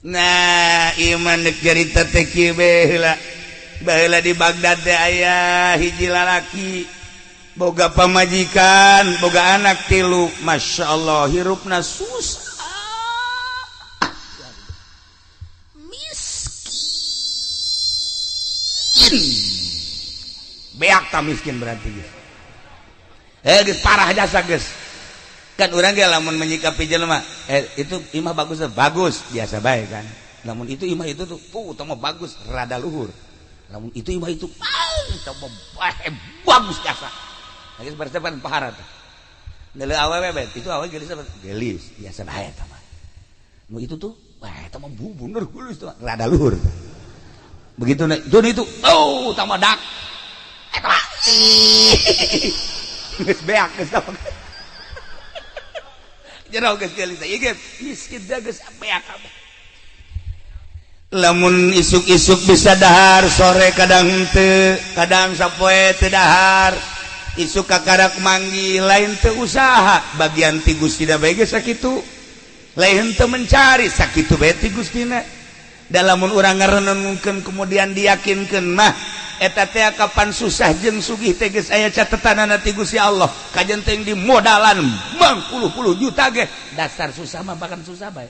Nah iman deuk jarita teh kieu baheula di Bagdad teh aya hiji lalaki boga pamajikan boga anak 3 masyaallah hirupna susah miskin beak ta miskin berarti geus geus parah jasa geus kan urang ge lamun menyikapi jelema itu imah bagus biasa bae kan lamun itu imah itu tuh utama bagus rada luhur lamun itu imah itu utama bagus jasa lagi bersepan pahara teh neuleuh awewe bet itu awewe gelis biasa bae tah mah nu itu tuh eta mah bener gelis tuh rada luhur begitu itu utama dak eta geus beak geus jero geus gelis ieu geus miskin da geus beak kabeh. Lamun isuk-isuk bisa dahar sore kadang teu kadang sapoe teu dahar isuk kakarak manggih lain teu usaha bagian ti Gustina bae ge sakitu lain teu mencari sakitu bae ti Gustina da lamun urang ngarenungkeun kemudian diyakinkeun mah eta teh kapan susah jeung sugih teh geus aya catetanana ti Gusti Allah kajen teh di modalan puluh juta ge dasar susah mah bahkan susah bae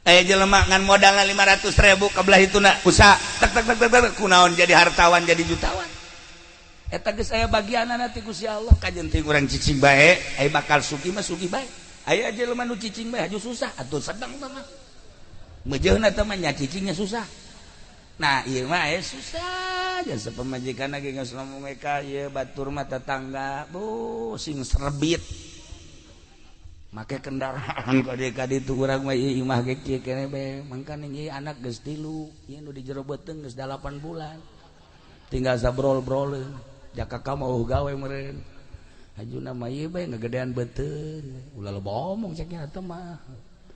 aya jelema ngan modalna 500.000 kabelah hituna usaha tek kunaon jadi hartawan jadi jutawan eta geus aya bagianana ti Gusti Allah kajen teh urang cicing bae aya bakal sugih mah sugih bae aya jelema nu cicing bae haju susah atuh sedang mah meujeunna teh mah nya cicingnya susah. Nah ieu mah susah jasa pamajikan lagi geus ngomong mereka ieu batur mah tetangga sing serbit make kendaraan kade tu urang mah ieu imah ge kieu keneh bae mangkana ieu anak geus 3 ieu nu di jero beuteung geus 8 bulan tinggal sabrol-brol jaka ka mau gawe meureun hajuna mah ieu bae ngagedean beuteung ulah loba omong cek nya teh mah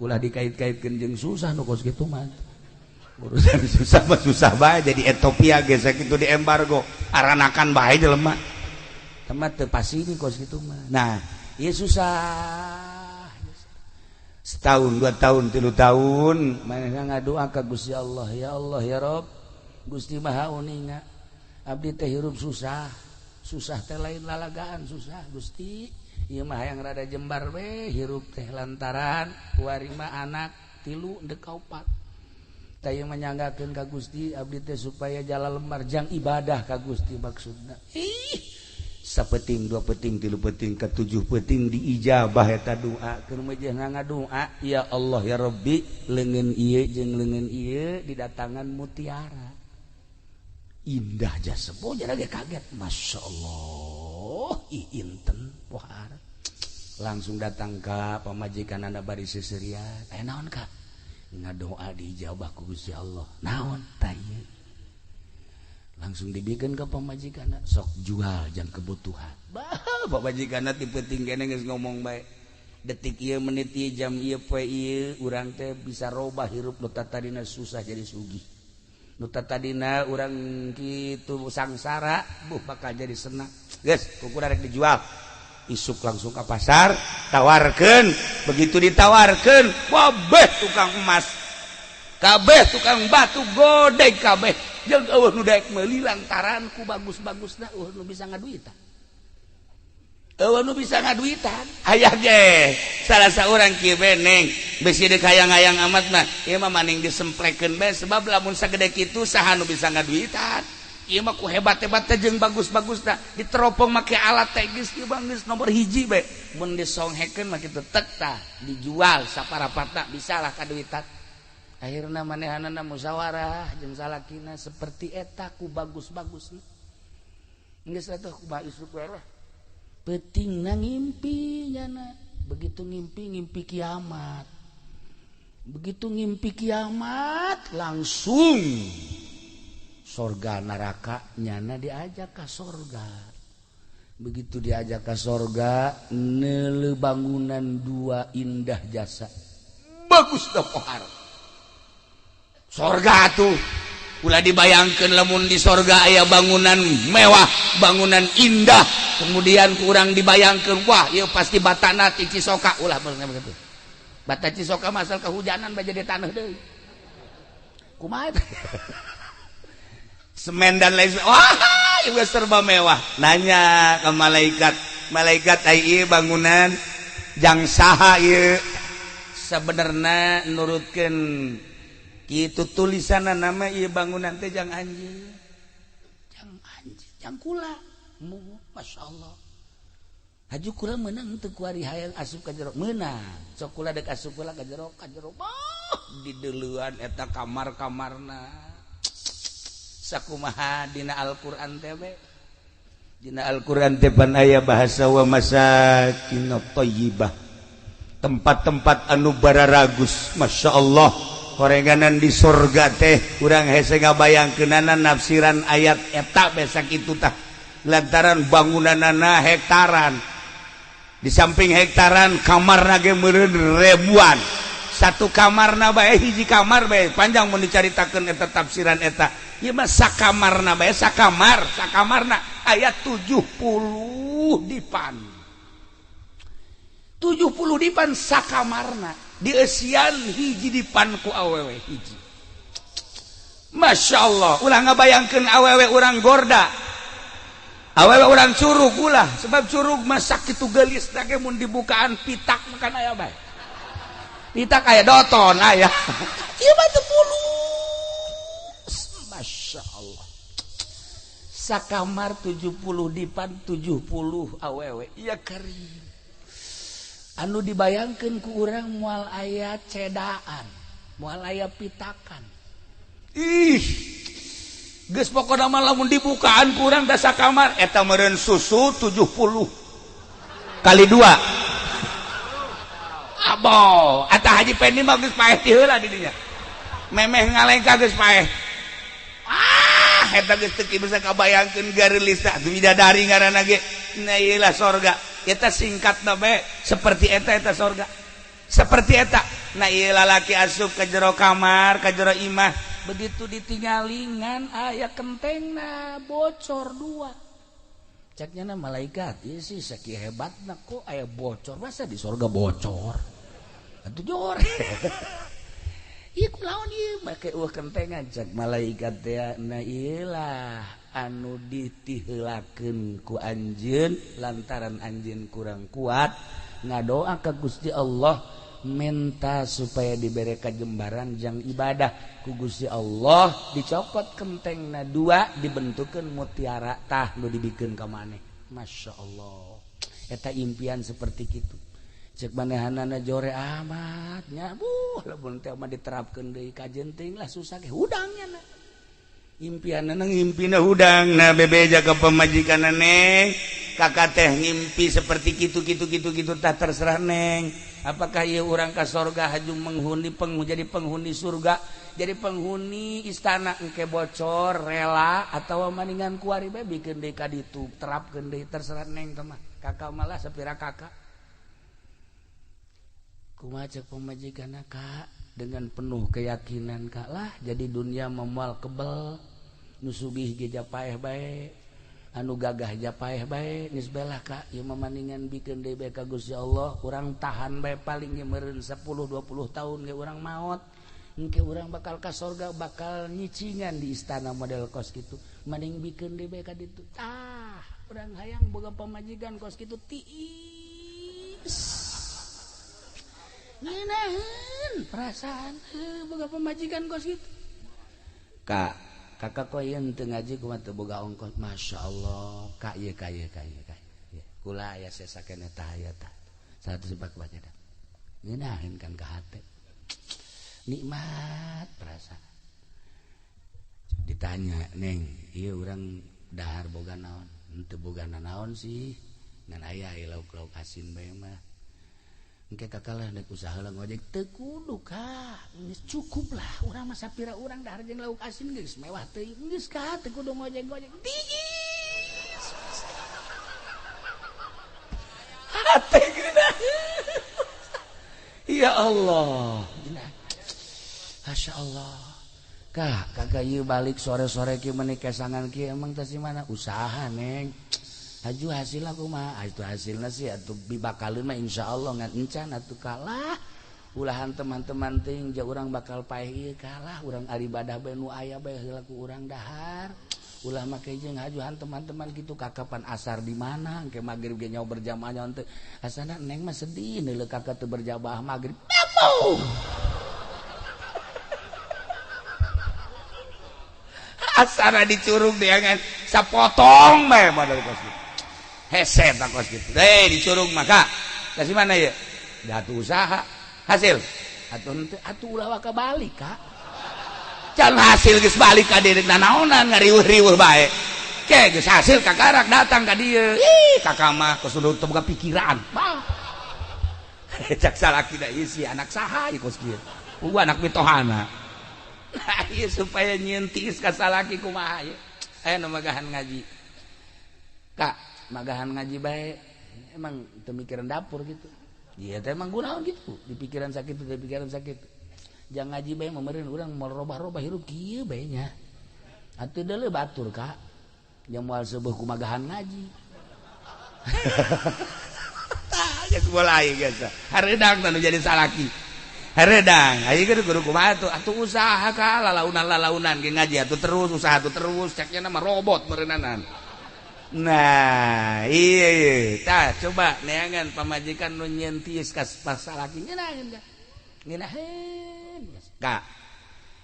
ulah dikait-kaitkeun jeung susah nu kos kitu mah urusan susah mah susah bae jadi Ethiopia ge sakitu di embargo aranakan bae jelema tempat teu pasini kos kitu mah. Nah ieu susah setahun 2 tahun 3 tahun manehna ngadoa ka Gusti Allah ya Rob Gusti Maha Uninga abdi teh hirup susah teh lain lalagaan susah Gusti ieu mah hayang rada jembar we hirup teh lantaran kuari mah anak 3 endek ka 4 taya menyanggakeun ka Gusti abdi teh supaya jala lembar jang ibadah ka Gusti maksudna sapeting 2 peting 3 peting ke 7 peting diijabah eta doa keur meujeun ngadoa ya Allah ya Rabbi leungeun ieu jeung leungeun ieu didatangan mutiara indah jasa boja lagi kaget masyaallah inten pohar langsung datang ka pamajikanana bari seserian naon Kak ngadoa diijabah ku Gusti Allah naon tah ieu langsung dibikin ke pemajikan sok jual jangan kebutuhan pemajikan tipe-tipe kene geus ngomong bae detik ieu menit ieu jam ieu poe ieu urang teh bisa robah hirup nu tadina susah jadi sugih nu tadina urang kitu sangsara bakal jadi senang geus kuku rek dijual isuk langsung ke pasar tawarkeun begitu ditawarkeun kabeh tukang emas kabeh tukang batu godeg kabeh jeung eueuh nu daek meuli lantaran ku bagus-bagusna eueuh nu bisa ngaduitan eueuh nu bisa ngaduitan aya ge salah saurang kieu beneng besi deuk hayang-hayang amat mah ieu mah maning disemplekeun bae sebab lamun sagede kitu saha nu bisa ngaduitan ieu mah ku hebat-hebat teh jeung bagus-bagusna diteropong make alat teh geus ieu mah geus nomor hiji bae mun disonghekeun mah kitu tek tah dijual saparapatna bisalah kaduitan akhirna manehanana musyawarah jeung salakina seperti eta ku bagus-bagusna geus atuh kumaha isuk we lah peutingna ngimpi nyana begitu ngimpi kiamat begitu ngimpi kiamat langsung sorga neraka nyana diajak ka sorga begitu diajak ka sorga neuleuh bangunan 2 indah jasa bagus dah pohar sorga tuh ulah dibayangkeun lamun di sorga aya bangunan mewah bangunan indah kemudian kurang dibayangkeun wah ieu pasti batana ti Cisoka ulah begitu bata Cisoka masal kehujanan bae jadi taneuh deui kumaha semen dan lain wah ieu serba mewah nanya ke malaikat ieu bangunan jang saha ieu sabenerna nurutkeun kitu tulisanna nama ieu bangunan teh jang anjeun jang kula masyaallah haju kula meunang teu kuari hayang asup ka jero meunang sok kula dek asup kula ka jero di deuleuan eta kamar-kamarna sakumaha dina Al-Qur'an teh be dina Al-Qur'an teh pan aya bahasa wa masakinut thayyibah tempat-tempat anu bararagus masyaallah korenganan di surga teh urang hese ngabayangkeunana nafsiran ayat eta besak itu tah lantaran bangunanana hektaran di samping hektaran kamarna ge meureun ribuan satu kamarna bae hiji kamar bae panjang mun dicaritakeun eta tafsiran eta ieu mah sakamarna bae sakamarna ayat 70 dipan 70 dipan sakamarna dieusian hiji dipan ku awewe hiji masyaallah ulah ngabayangkeun awewe urang gorda awewe urang curug ulah sebab curug masak kitu geulis teh mun dibukaan pitak makan aya bae pitak aya doton aya ieu mah teu pulus masyaallah sakamar 70 dipan 70 awewe ieu kari anu dibayangkeun ku urang moal aya cedaan moal aya pitakan ih geus pokona mah lamun dibukaan ku urang da sakamar eta meureun susu 70 kali 2 abo eta Haji Pendi mah geus paeh ti heula di dinya memeh ngalengka geus paeh eta geus teu bisa kabayangkeun gareulis tah bidadari ngaranna ge na ieu lah sorga eta singkatna bae seperti eta sorga seperti eta na ieu lalaki asup ka jero kamar ka jero imah begitu ditinggalingan aya kentengna bocor 2 caknya na malaikat ieu sih sakieu hebatna kok aya bocor masa di sorga bocor atuh jor ieu kunaon ieu make eueuh kentengan cak malaikat teh na ieu lah anu ditiheulakeun ku anjeun lantaran anjeun kurang kuat ngadoa ka Gusti Allah minta supaya dibere kajembaran jang ibadah ku Gusti Allah dicopot kentengna 2 dibentukeun mutiara tah nu dibikeun ka maneh Masya Allah eta impian seperti itu cek manehanana jore amatnya lamun teh mah diterapkeun deui ka jenting lah susah ge hudangnya na impianna ngimpina hudangna bebe jaga pemajikanna neng kakak teh ngimpi seperti gitu tak terserah neng apakah ieu urang ka sorga haju menghuni jadi penghuni surga jadi penghuni istana engke bocor rela atau maningan kuari bae bikin deui ka ditu terapkeun deui terserah neng teh mah kakak malah sapira kakak kumaha cek pemajikanna kak dengan penuh keyakinan kak lah jadi dunia memual kebel nu sugih ge japaeh bae anu gagah japaeh bae geus belah kak ieu mamaningan bikin deui bae ka Gusti Allah urang tahan bae paling ge meureun 10 20 tahun ge urang maot engke urang bakal ka sorga bakal nyicingan di istana model kos kitu mending bikin deui bae ka ditu urang hayang boga pamajikan kos kitu tiis ngeunaheun perasaan boga pamajikan kos kitu kak kakak koyeun teu ngaji kumaha teu boga ongkos masyaallah kak ieu kula aya sakene tah aya tah satu sebab baca dah ngeunaheun kan ka hate nikmat perasaan ditanya neng ieu urang dahar boga naon henteu boga naon sih ngan aya lauk-lauk asin bae mah engke kakak lah nek usaha lah ngojek teu kudu kak geus cukup lah urang mah sapira urang dahar jeung lauk asin geus mewah teuing geus ka teu kudu ngojek tiis hate geuna ya Allah Masya Allah kakak ieu balik sore-sore kieu meuni kesangan kieu emang teh si mana usaha neng haju hasil aku mah itu hasilna sih atuh bibakaleun mah insyaallah ngan encan atuh kalah ulahan teman-teman teuing ja urang bakal paeh ieu kalah urang ari ibadah bae nu aya bae heula ku urang dahar ulah make jeung hajuhan teman-teman kitu kakapan asar di mana engke magrib ge nyaho berjamaah nyaho teu asana neng mah sedih neuleuh kakak teu berjamaah magrib asana dicurug dengan sapotong bae modal kos kitu hese tak kos gitu dicurug maka kasih mana ya datu usaha hasil atuh ulah waka balik kak can hasil geus balik ka dieu naonan ngariweuh-riweuh bae ke geus hasil kakarak datang ka dieu kakak mah kusudut teu boga pikiran cak salaki da isi anak saha ieu kos kieu anak mitohana nah ieu supaya nyeuntis ka salaki kumaha ieu aya nu magahan ngaji kak magahan ngaji bae emang teu mikiran dapur gitu ieu teh emang kunaon gitu di pikiran sakit jang ngaji bae meureun urang moal robah-robah hirup kieu bae nya atuh deuleu batur kak jang moal seueuh ku magahan ngaji tah geus mulai geus hareudang nu jadi salaki hareudang aya kudu kumaha atuh usaha ka lalaunan ge ngaji atuh terus usaha atuh terus ceknya mah robot meureunanan. Nah iya tah coba neangan pamajikan nu nyentis ka pasalaki ngeunaheun kak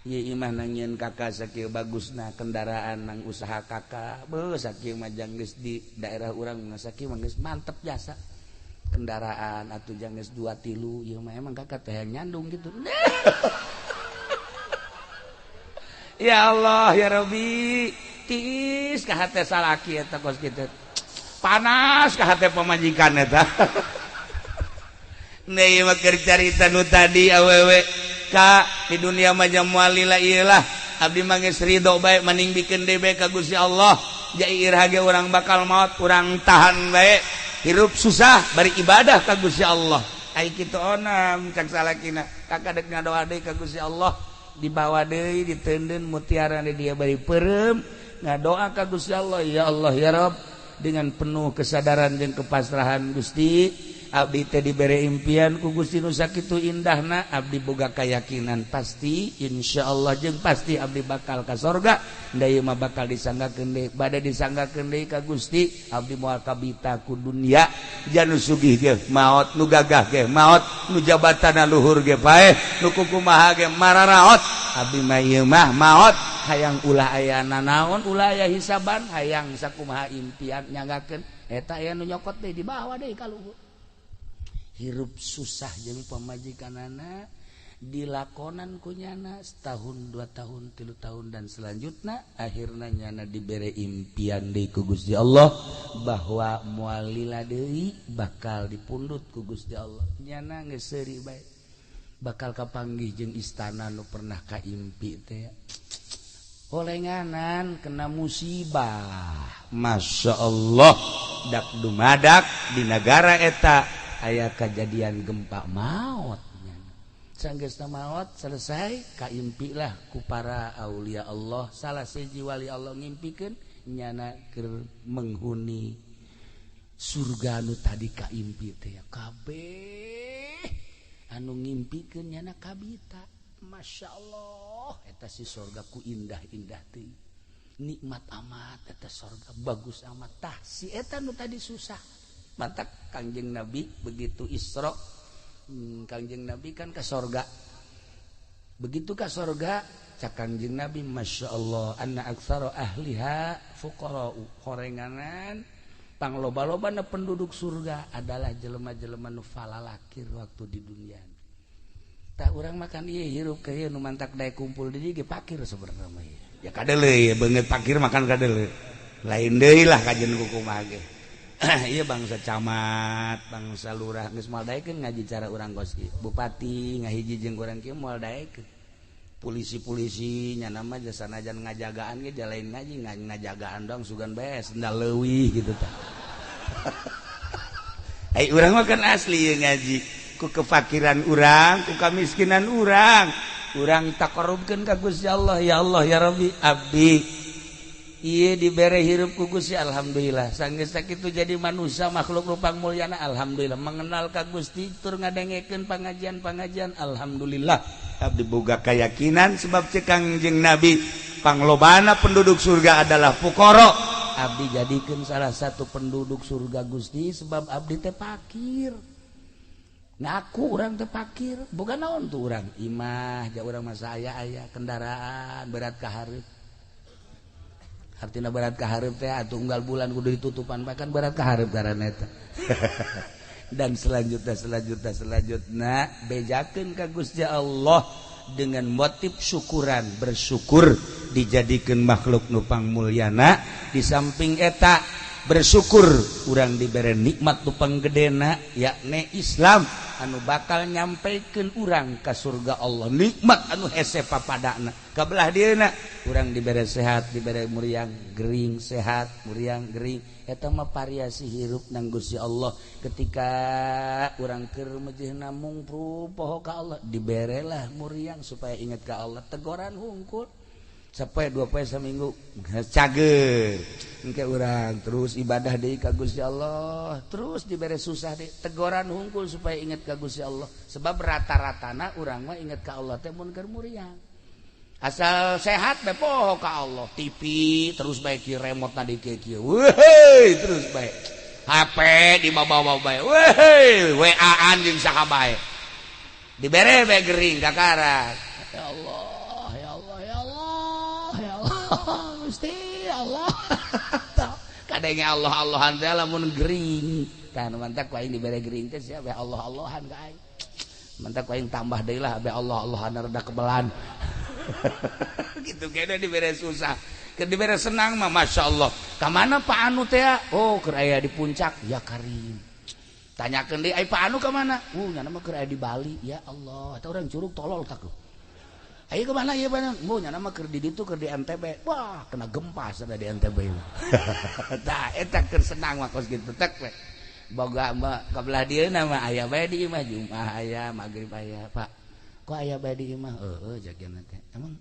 ieu imah nangieun kakak sakieu bagusna kendaraan nang usaha kakak beuh sakieu mah jang geus di daerah urang sakieu mah geus mantep jasa kendaraan atuh jang geus 2 3 ieu mah emang kakak teh nyandung gitu ya Allah ya Rabbi tiis ka hate salaki eta kos kitu panas ka hate pamajikan eta nih mah keur carita nu tadi awewe ka di dunia mah moal lila ieu lah abdi mah geus ridho bae mending bikeun deui bae ka Gusti Allah jair hage urang bakal maot urang tahan bae hirup susah bari ibadah ka Gusti Allah ai kitu onam cak salakina kakak dek ngadoa deui ka Gusti Allah dibawa deui diteundeun mutiara di dia bari peureum ngadoa ka Gusti Allah ya Allah ya Rabb dengan penuh kesadaran dan kepasrahan Gusti abdi teh dibere impian ku Gusti nu sakitu indahna abdi boga kayakinan pasti insyaallah jeung pasti abdi bakal ka sorga da ieu mah bakal disanggakeun deui bade disanggakeun deui ka Gusti abdi moal kabita ku dunya janu sugih ge maot nu gagah ge maot nu jabatana luhur ge paeh nu kukumaha ge mararaot abdi mah ieu mah maot hayang ulah aya nanaon ulah aya hisaban hayang sakumaha impian nyanggakeun eta aya nu nyokot deui di bawah deui ka luhur hirup susah jeung pamajikanana dilakonan kunyana setahun 2 tahun 3 tahun dan selanjutnya akhirnya nyana dibere impian deui ku Gusti Allah bahwa moal lila deui bakal dipundut ku Gusti Allah nyana geus seuri bae bakal kapanggih jeung istana nu pernah kaimpi teh olenganan kena musibah Masya Allah dak dumadak di negara eta aya kejadian gempa maut sanggeusna maut selesai kaimpi lah ku para aulia Allah salah siji wali Allah ngimpikeun nyana keur menghuni surga nu tadi kaimpi teh kabeh anu ngimpikeun nyana kabita Masya Allah eta si surga ku indah-indah teh nikmat amat eta surga bagus amat tah si eta nu tadi susah mata Kangjeng Nabi begitu Isra Kangjeng Nabi kan ke sorga begitu ke sorga cak Kangjeng Nabi Masya Allah anna aksara ahliha fuqara'u korenganan pangloba-loba na penduduk surga adalah jelema-jelema nu falalakir waktu di dunia tak urang makan ieu hirup ke ieu nu mantak daek kumpul di dieu ge pakir sebenarnya mah ya kadeuleu ya beungeut pakir makan kadeuleu lain deui lah kajen kukumaha ge iya bangsa camat bangsa lurah geus moal daekeun ngaji cara urang kos kieu bupati ngahiji jeung urang kieu moal daekeun polisi-polisi nyana mah sanajan ngajagaan ge lain ngaji ngajagaan dong sugan bae sendal leuwih gitu tah ai urang mah kan asli ye ngaji ku kefakiran urang ku kamiskinan urang takarrubkeun ka Gusti Allah ya Rabbi abdi ieu dibere hirup ku Gusti alhamdulillah sanggeus sakitu jadi manusia makhluk rupang mulyana alhamdulillah mengenal ka Gusti tur ngadengekeun pangajian alhamdulillah abdi boga keyakinan sebab cek Kangjeng Nabi panglobana penduduk surga adalah fuqara abdi jadikeun salah satu penduduk surga Gusti sebab abdi teh fakir ngaku urang teh fakir boga naon tuh urang imah ja urang mah aya kendaraan berat ka hareup artina berat ka hareup teh atuh unggal bulan kudu ditutupan kan berat ka hareup karana eta dan selanjutnya bejakeun ka Gusti Allah dengan motif syukuran bersyukur dijadikeun makhluk nu pangmulyana di samping eta bersyukur urang dibere nikmat nu panggedena yakni Islam anu bakal nyampaikeun urang ka surga Allah nikmat anu hese papadana kabelah dieuna urang dibere sehat dibere muriang gering sehat muriang gering eta mah variasi hirup nang Gusti Allah ketika urang keur mejehna mungpru poho ka Allah diberelah muriang supaya inget ka Allah tegoran hungkul sampai 2 poe saminggu cager engke urang terus ibadah deui ka Gusti Allah terus dibere susah deui tegoran hungkul supaya inget ka Gusti Allah sebab rata-ratana urang mah inget ka Allah teh mun keur muriang asal sehat bae poho ka Allah TV terus bae kieu remote na di kieu weuh terus bae HP di bawa-bawa bae weuh WA-an jeung saha bae dibere bae gering kakarak ya Allah Gusti Allah kadenge Allah-Allahan teh lamun gering kan mantak ku aing dibere gering teh sia bae Allah-Allahan ka aing mantak ku aing tambah deui lah bae Allah-Allahan rada kebelan gitu kena dibere susah keur dibere senang mah masyaallah ka mana Pak Anu teh oh keur aya di puncak ya Karim tanyakeun deui ai Pak Anu ka mana nya mah keur aya di Bali ya Allah eta urang curug tolol tak ayo kemana ya bang? Mau nyana mah keur di ditu keur di NTB. Wah, kena gempa sada di NTB. Tah eta keur senang mah kos kitu tek we. Boga mah kabelah dieuna mah aya bae di imah Jumat aya, magrib aya. Pak, kok aya bae di imah? Heueuh jagana teh. Emang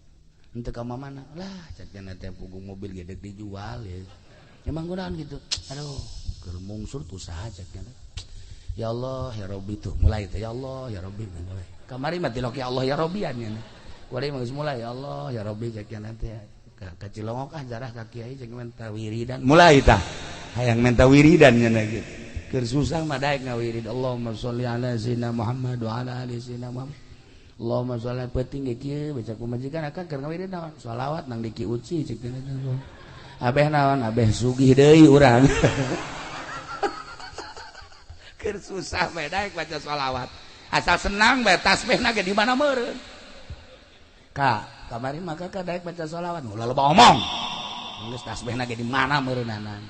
henteu ka mana? Lah, jagana teh pugu mobil gede dijual ya. Emang kunaon gitu? Aduh, keur mungsur tuh saha jagana. Ya Allah, ya Rabbi tuh mulai teh ya Allah, ya Rabbi mulai. Kamari mah tilok ya Allah ya Rabbian nya. Kuari mah geus mulai ya Allah ya Rabbi cakian nanti ka Cilongok jarah ka kiai jeung menta wiridan mulai tah hayang menta wiridan nya gitu keur susah mah daek ngawirid Allahumma sholli ala sayyidina Muhammad wa ala ali sayyidina Muhammad Allahumma sholli penting ge kieu baca ku majikan akan keur ngawiri naon sholawat nang diki uci cik teh abeh naon abeh sugih deui urang keur susah bae daek baca sholawat asal senang bae tasbihna ge di mana meureun ka kamari maka ka daek baca sholawat ulah loba omong geus tasbihna ge di mana meureunana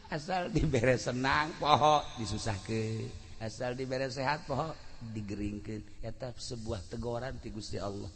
asal dibere senang poho disusahkeun asal dibere sehat poho digeringkeun eta sebuah teguran ti Gusti Allah.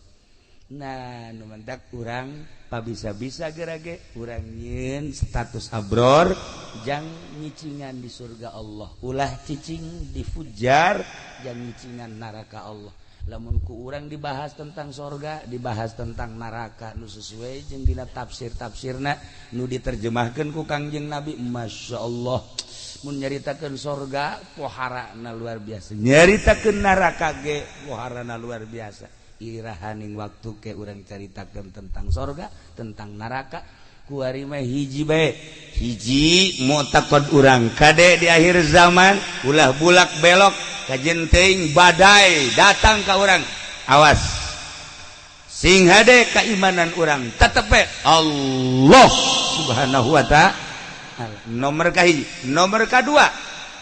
Nah nu mendak urang pabisa-bisa gerage urang nyieun status abror jang nyicingan di surga Allah ulah cicing di fujar jang nyicingan neraka Allah. Lamun ku urang dibahas tentang surga dibahas tentang neraka nu sesuai jeung dina tafsir-tafsirna nu diterjemahkeun ku Kangjeng Nabi masyaallah. Mun nyaritakeun surga poharana luar biasa nyaritakeun neraka ge poharana luar biasa irahaning waktu ke urang caritakeun tentang surga tentang neraka ku ari mah hiji bae hiji mu'taqad urang kade di akhir zaman ulah bulak belok kajen teuing badai datang ka urang awas sing hade keimanan urang tetep Allah subhanahu wa ta'ala. Nomor kahiji, nomor kedua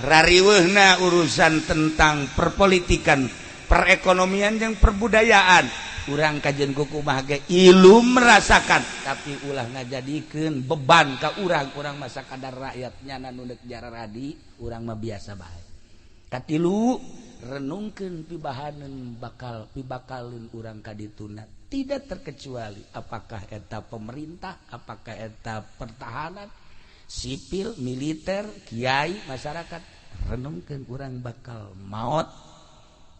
rariweuhna urusan tentang perpolitikan, perekonomian jeung perbudayaan. Urang kajen kumaha ge ilu merasakan tapi ulah ngajadikeun beban ka urang masa kadar rakyatnya nu neuk jararadi urang mah biasa bae. Katilu renungkeun pibahaneun pibakalin urang ka dituna tidak terkecuali apakah eta pemerintah, apakah eta pertahanan sipil, militer, kiai, masyarakat renungkeun urang bakal maot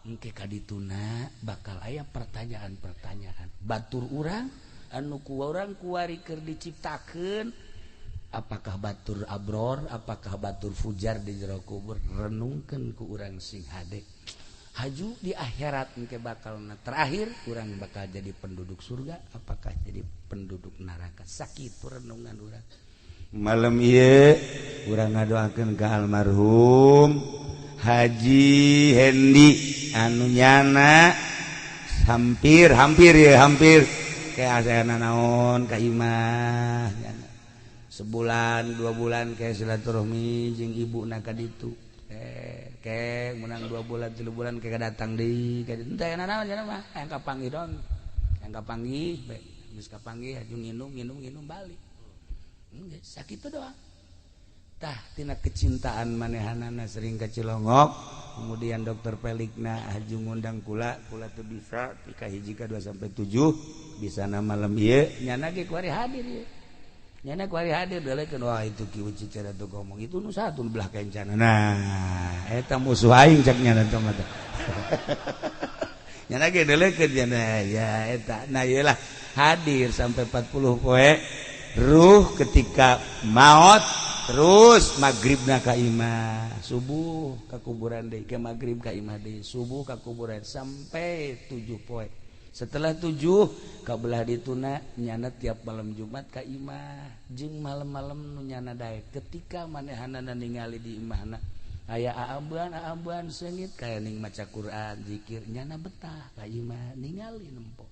engke kadituna bakal aya pertanyaan-pertanyaan batur urang anu ku urang kuari keur diciptakeun apakah batur abror apakah batur fujar di jero kubur renungkeun ku urang sing hade haju di akhirat engke bakalna terakhir urang bakal jadi penduduk surga apakah jadi penduduk neraka sakitu renungan urang. Malam ieu urang ngadoakeun ka almarhum Haji Hendi anu nyana hampir kayak asana naon ka imah sebulan 2 bulan kayak silaturahmi jeung ibuna ka ditu kayak menang 2 bulan 3 bulan kayak datang deui ka ditu teh naon cenah mah yang kapanggih dong yang kapanggih geus kapanggih aju nginum balik sakit doang tah tina kecintaan manehanana sering ka Cilongok kemudian dokter Pelikna haju ngundang kula teu bisa pika hiji ka 2 sampai 7 bisana malam ieu nyana ge kuari hadir ieu nyana kuari hadir dalekeun wah itu ki uci cara tuh ngomong itu nu satu belah kencana nah eta musuh aing cak nyana teh mah nyana ge dalekeun nyana ya eta nah ieu lah hadir sampai 40 poe ruh ketika maut terus maghribna ka imah subuh ka kuburan deui ke maghrib ka imah deui subuh ka kuburan sampai 7 poe setelah 7 kabelah dituna nyana tiap malam Jumat ka imah jeung malam-malam nu nyana daek ketika manehanana ningali di imahna aya aaban seungit kaya ning maca Quran zikir nyana betah ka imah ningali nempo.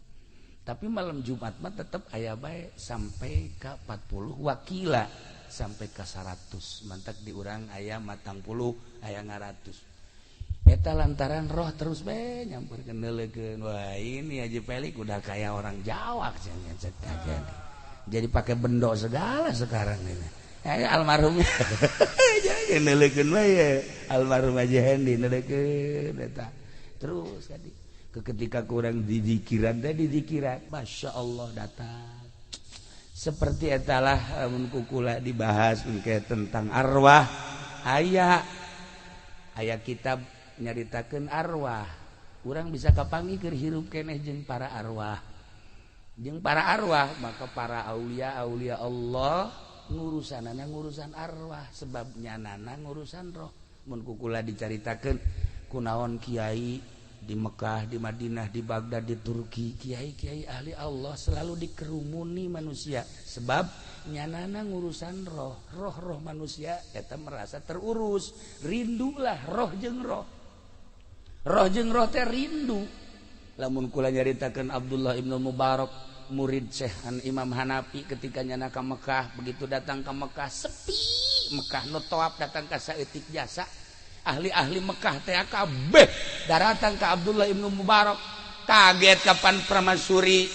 Tapi malam Jumat mah tetap aya bae sampai ke 40 wakila sampai ke 100 mantak di urang aya 40 aya 100 eta lantaran roh terus bae nyamperkeun neuleukeun wah ini Haji Pelik udah kayak orang Jawa jadi pakai bendo segala sekarang ini almarhum jadi neuleukeun bae almarhum Haji Hendi neuleukeun eta terus tadi ketika kurang didikiran Masya Allah datang seperti etalah mun kukula dibahas tentang arwah aya kitab nyaritakeun arwah urang bisa kapanggih keur hirup keneh jeung para arwah maka para aulia Allah ngurusan arwah sebab nyanana ngurusan roh mun kukula dicaritakeun kunaon kiai di Mekah, di Madinah, di Baghdad, di Turki kiai-kiai ahli Allah selalu dikerumuni manusia sebab nyanana ngurusan roh manusia eta merasa terurus rindulah roh jeung roh teh rindu lamun kula nyaritakeun Abdullah ibnu Mubarak murid Syekh Imam Hanafi ketika nyana ka Mekah, begitu datang ke Mekah sepi Mekah, nu tawaf datang ka saeutik jasa, ahli-ahli Mekah teh kabeh daratan ka Abdullah ibnu Mubarak, kaget kapan permaisuri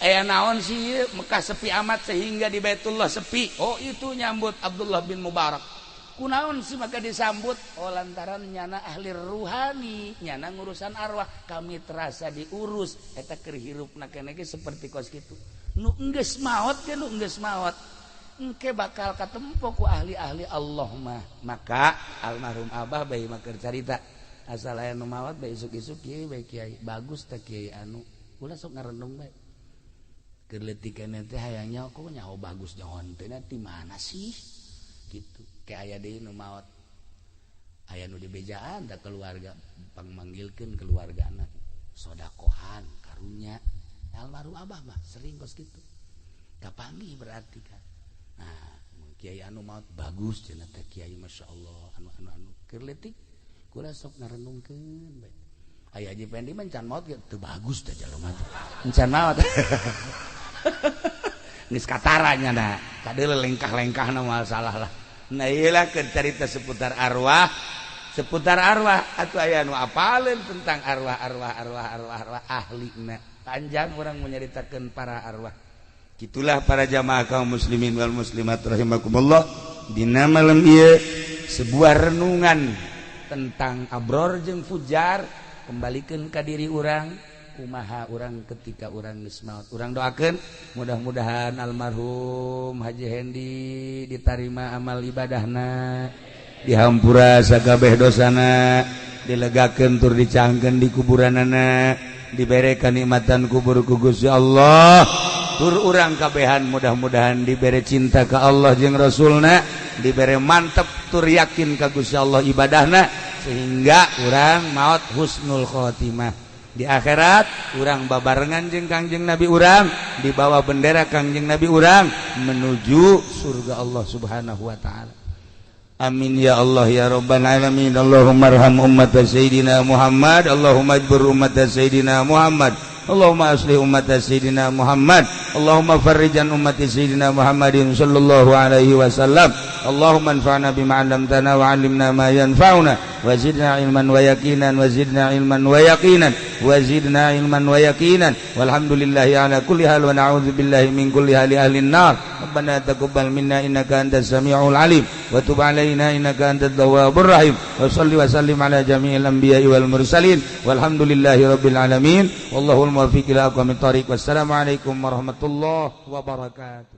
aya naon sih Mekah sepi amat sehingga di Baitullah sepi. Oh itu nyambut Abdullah bin Mubarak. Kunaon sih maka disambut? Oh lantaran nyana ahli ruhani, nyana ngurusan arwah, kami terasa diurus. Eta keur hirupna keneh ge seperti kos kitu. Nu enggeus maot ge nu enggeus maot. Engke bakal katempo ku ahli-ahli Allah mah. Maka almarhum Abah bae mah keur carita. Asal aya nu maot bae isuk-isuk kieu bae kiai. Bagus teh kiai anu. Ulah sok ngarenung bae. Keur leutik keneh teh hayangnya kok nyaho bagus nyaho teh ti mana sih? Gitu. Kayak aya deui nu maot, aya nu dibejaan da keluarga pangmanggilkeun keluargana sodakohan karunya. Almarhum Abah mah sering kos kitu kapanggih berarti kan. Nah kiai anu maot bagus cenah teh kiai masyaallah anu keur leutik kula sok ngarenungkeun bae. Aya Haji Pendi mah can maot teu bagus teh jelema teh can maot geus kataranya na kadeu lengkah-lengkahna moal salah lah. Nah iyalah cerita seputar arwah atuh aya nu apaleun tentang arwah ahlina panjang orang menyaritakeun para arwah. Gitulah para jamaah kaum muslimin wal muslimat rahimakumullah, dina malam ieu sebuah renungan tentang abror jeung fujar, kembalikeun ka diri urang kumaha urang ketika urang geus maot. Urang doakeun mudah-mudahan almarhum Haji Hendi ditarima amal ibadahna, dihampura sakabeh dosana, dilegakeun tur dicangkeun di kuburanana, dibere kanikmatan kubur ku Gusti Allah. Tur urang kabehan mudah-mudahan dibere cinta ka Allah jeung Rasulna, dibere mantep tur yakin ka Gusti Allah ibadahna sehingga urang maot husnul khotimah. Di akhirat urang babarengan jeung Kangjeng Nabi urang, di bawah bendera Kangjeng Nabi urang menuju surga Allah Subhanahu wa taala. Amin ya Allah ya rabbal alamin. Allahumma arham ummat sayyidina Muhammad, Allahumma ajbur ummat sayyidina Muhammad, Allahumma aslih ummat sayyidina Muhammad, Allahumma farrijan ummat sayyidina Muhammadin sallallahu alaihi wasallam. Allahumma anfa'na bima 'allamtana wa 'allimna ma yanfa'una wa zidna ilman wa yaqinan wa zidna ilman wa yaqinan wa zidna ilman wa yaqinan walhamdulillahi ala kulli hal wa na'udzu billahi min kulli hali ahlin nar. Rabbana taqabbal minna innaka antas samiul alim wa tub 'alaina innaka antat tawwabur rahim. Wa shalli wa sallim ala jami'il anbiya'i wal mursalin walhamdulillahi rabbil alamin. Wallahul muwaffiq ila aqwamit thoriq. Wassalamu alaikum warahmatullahi wabarakatuh.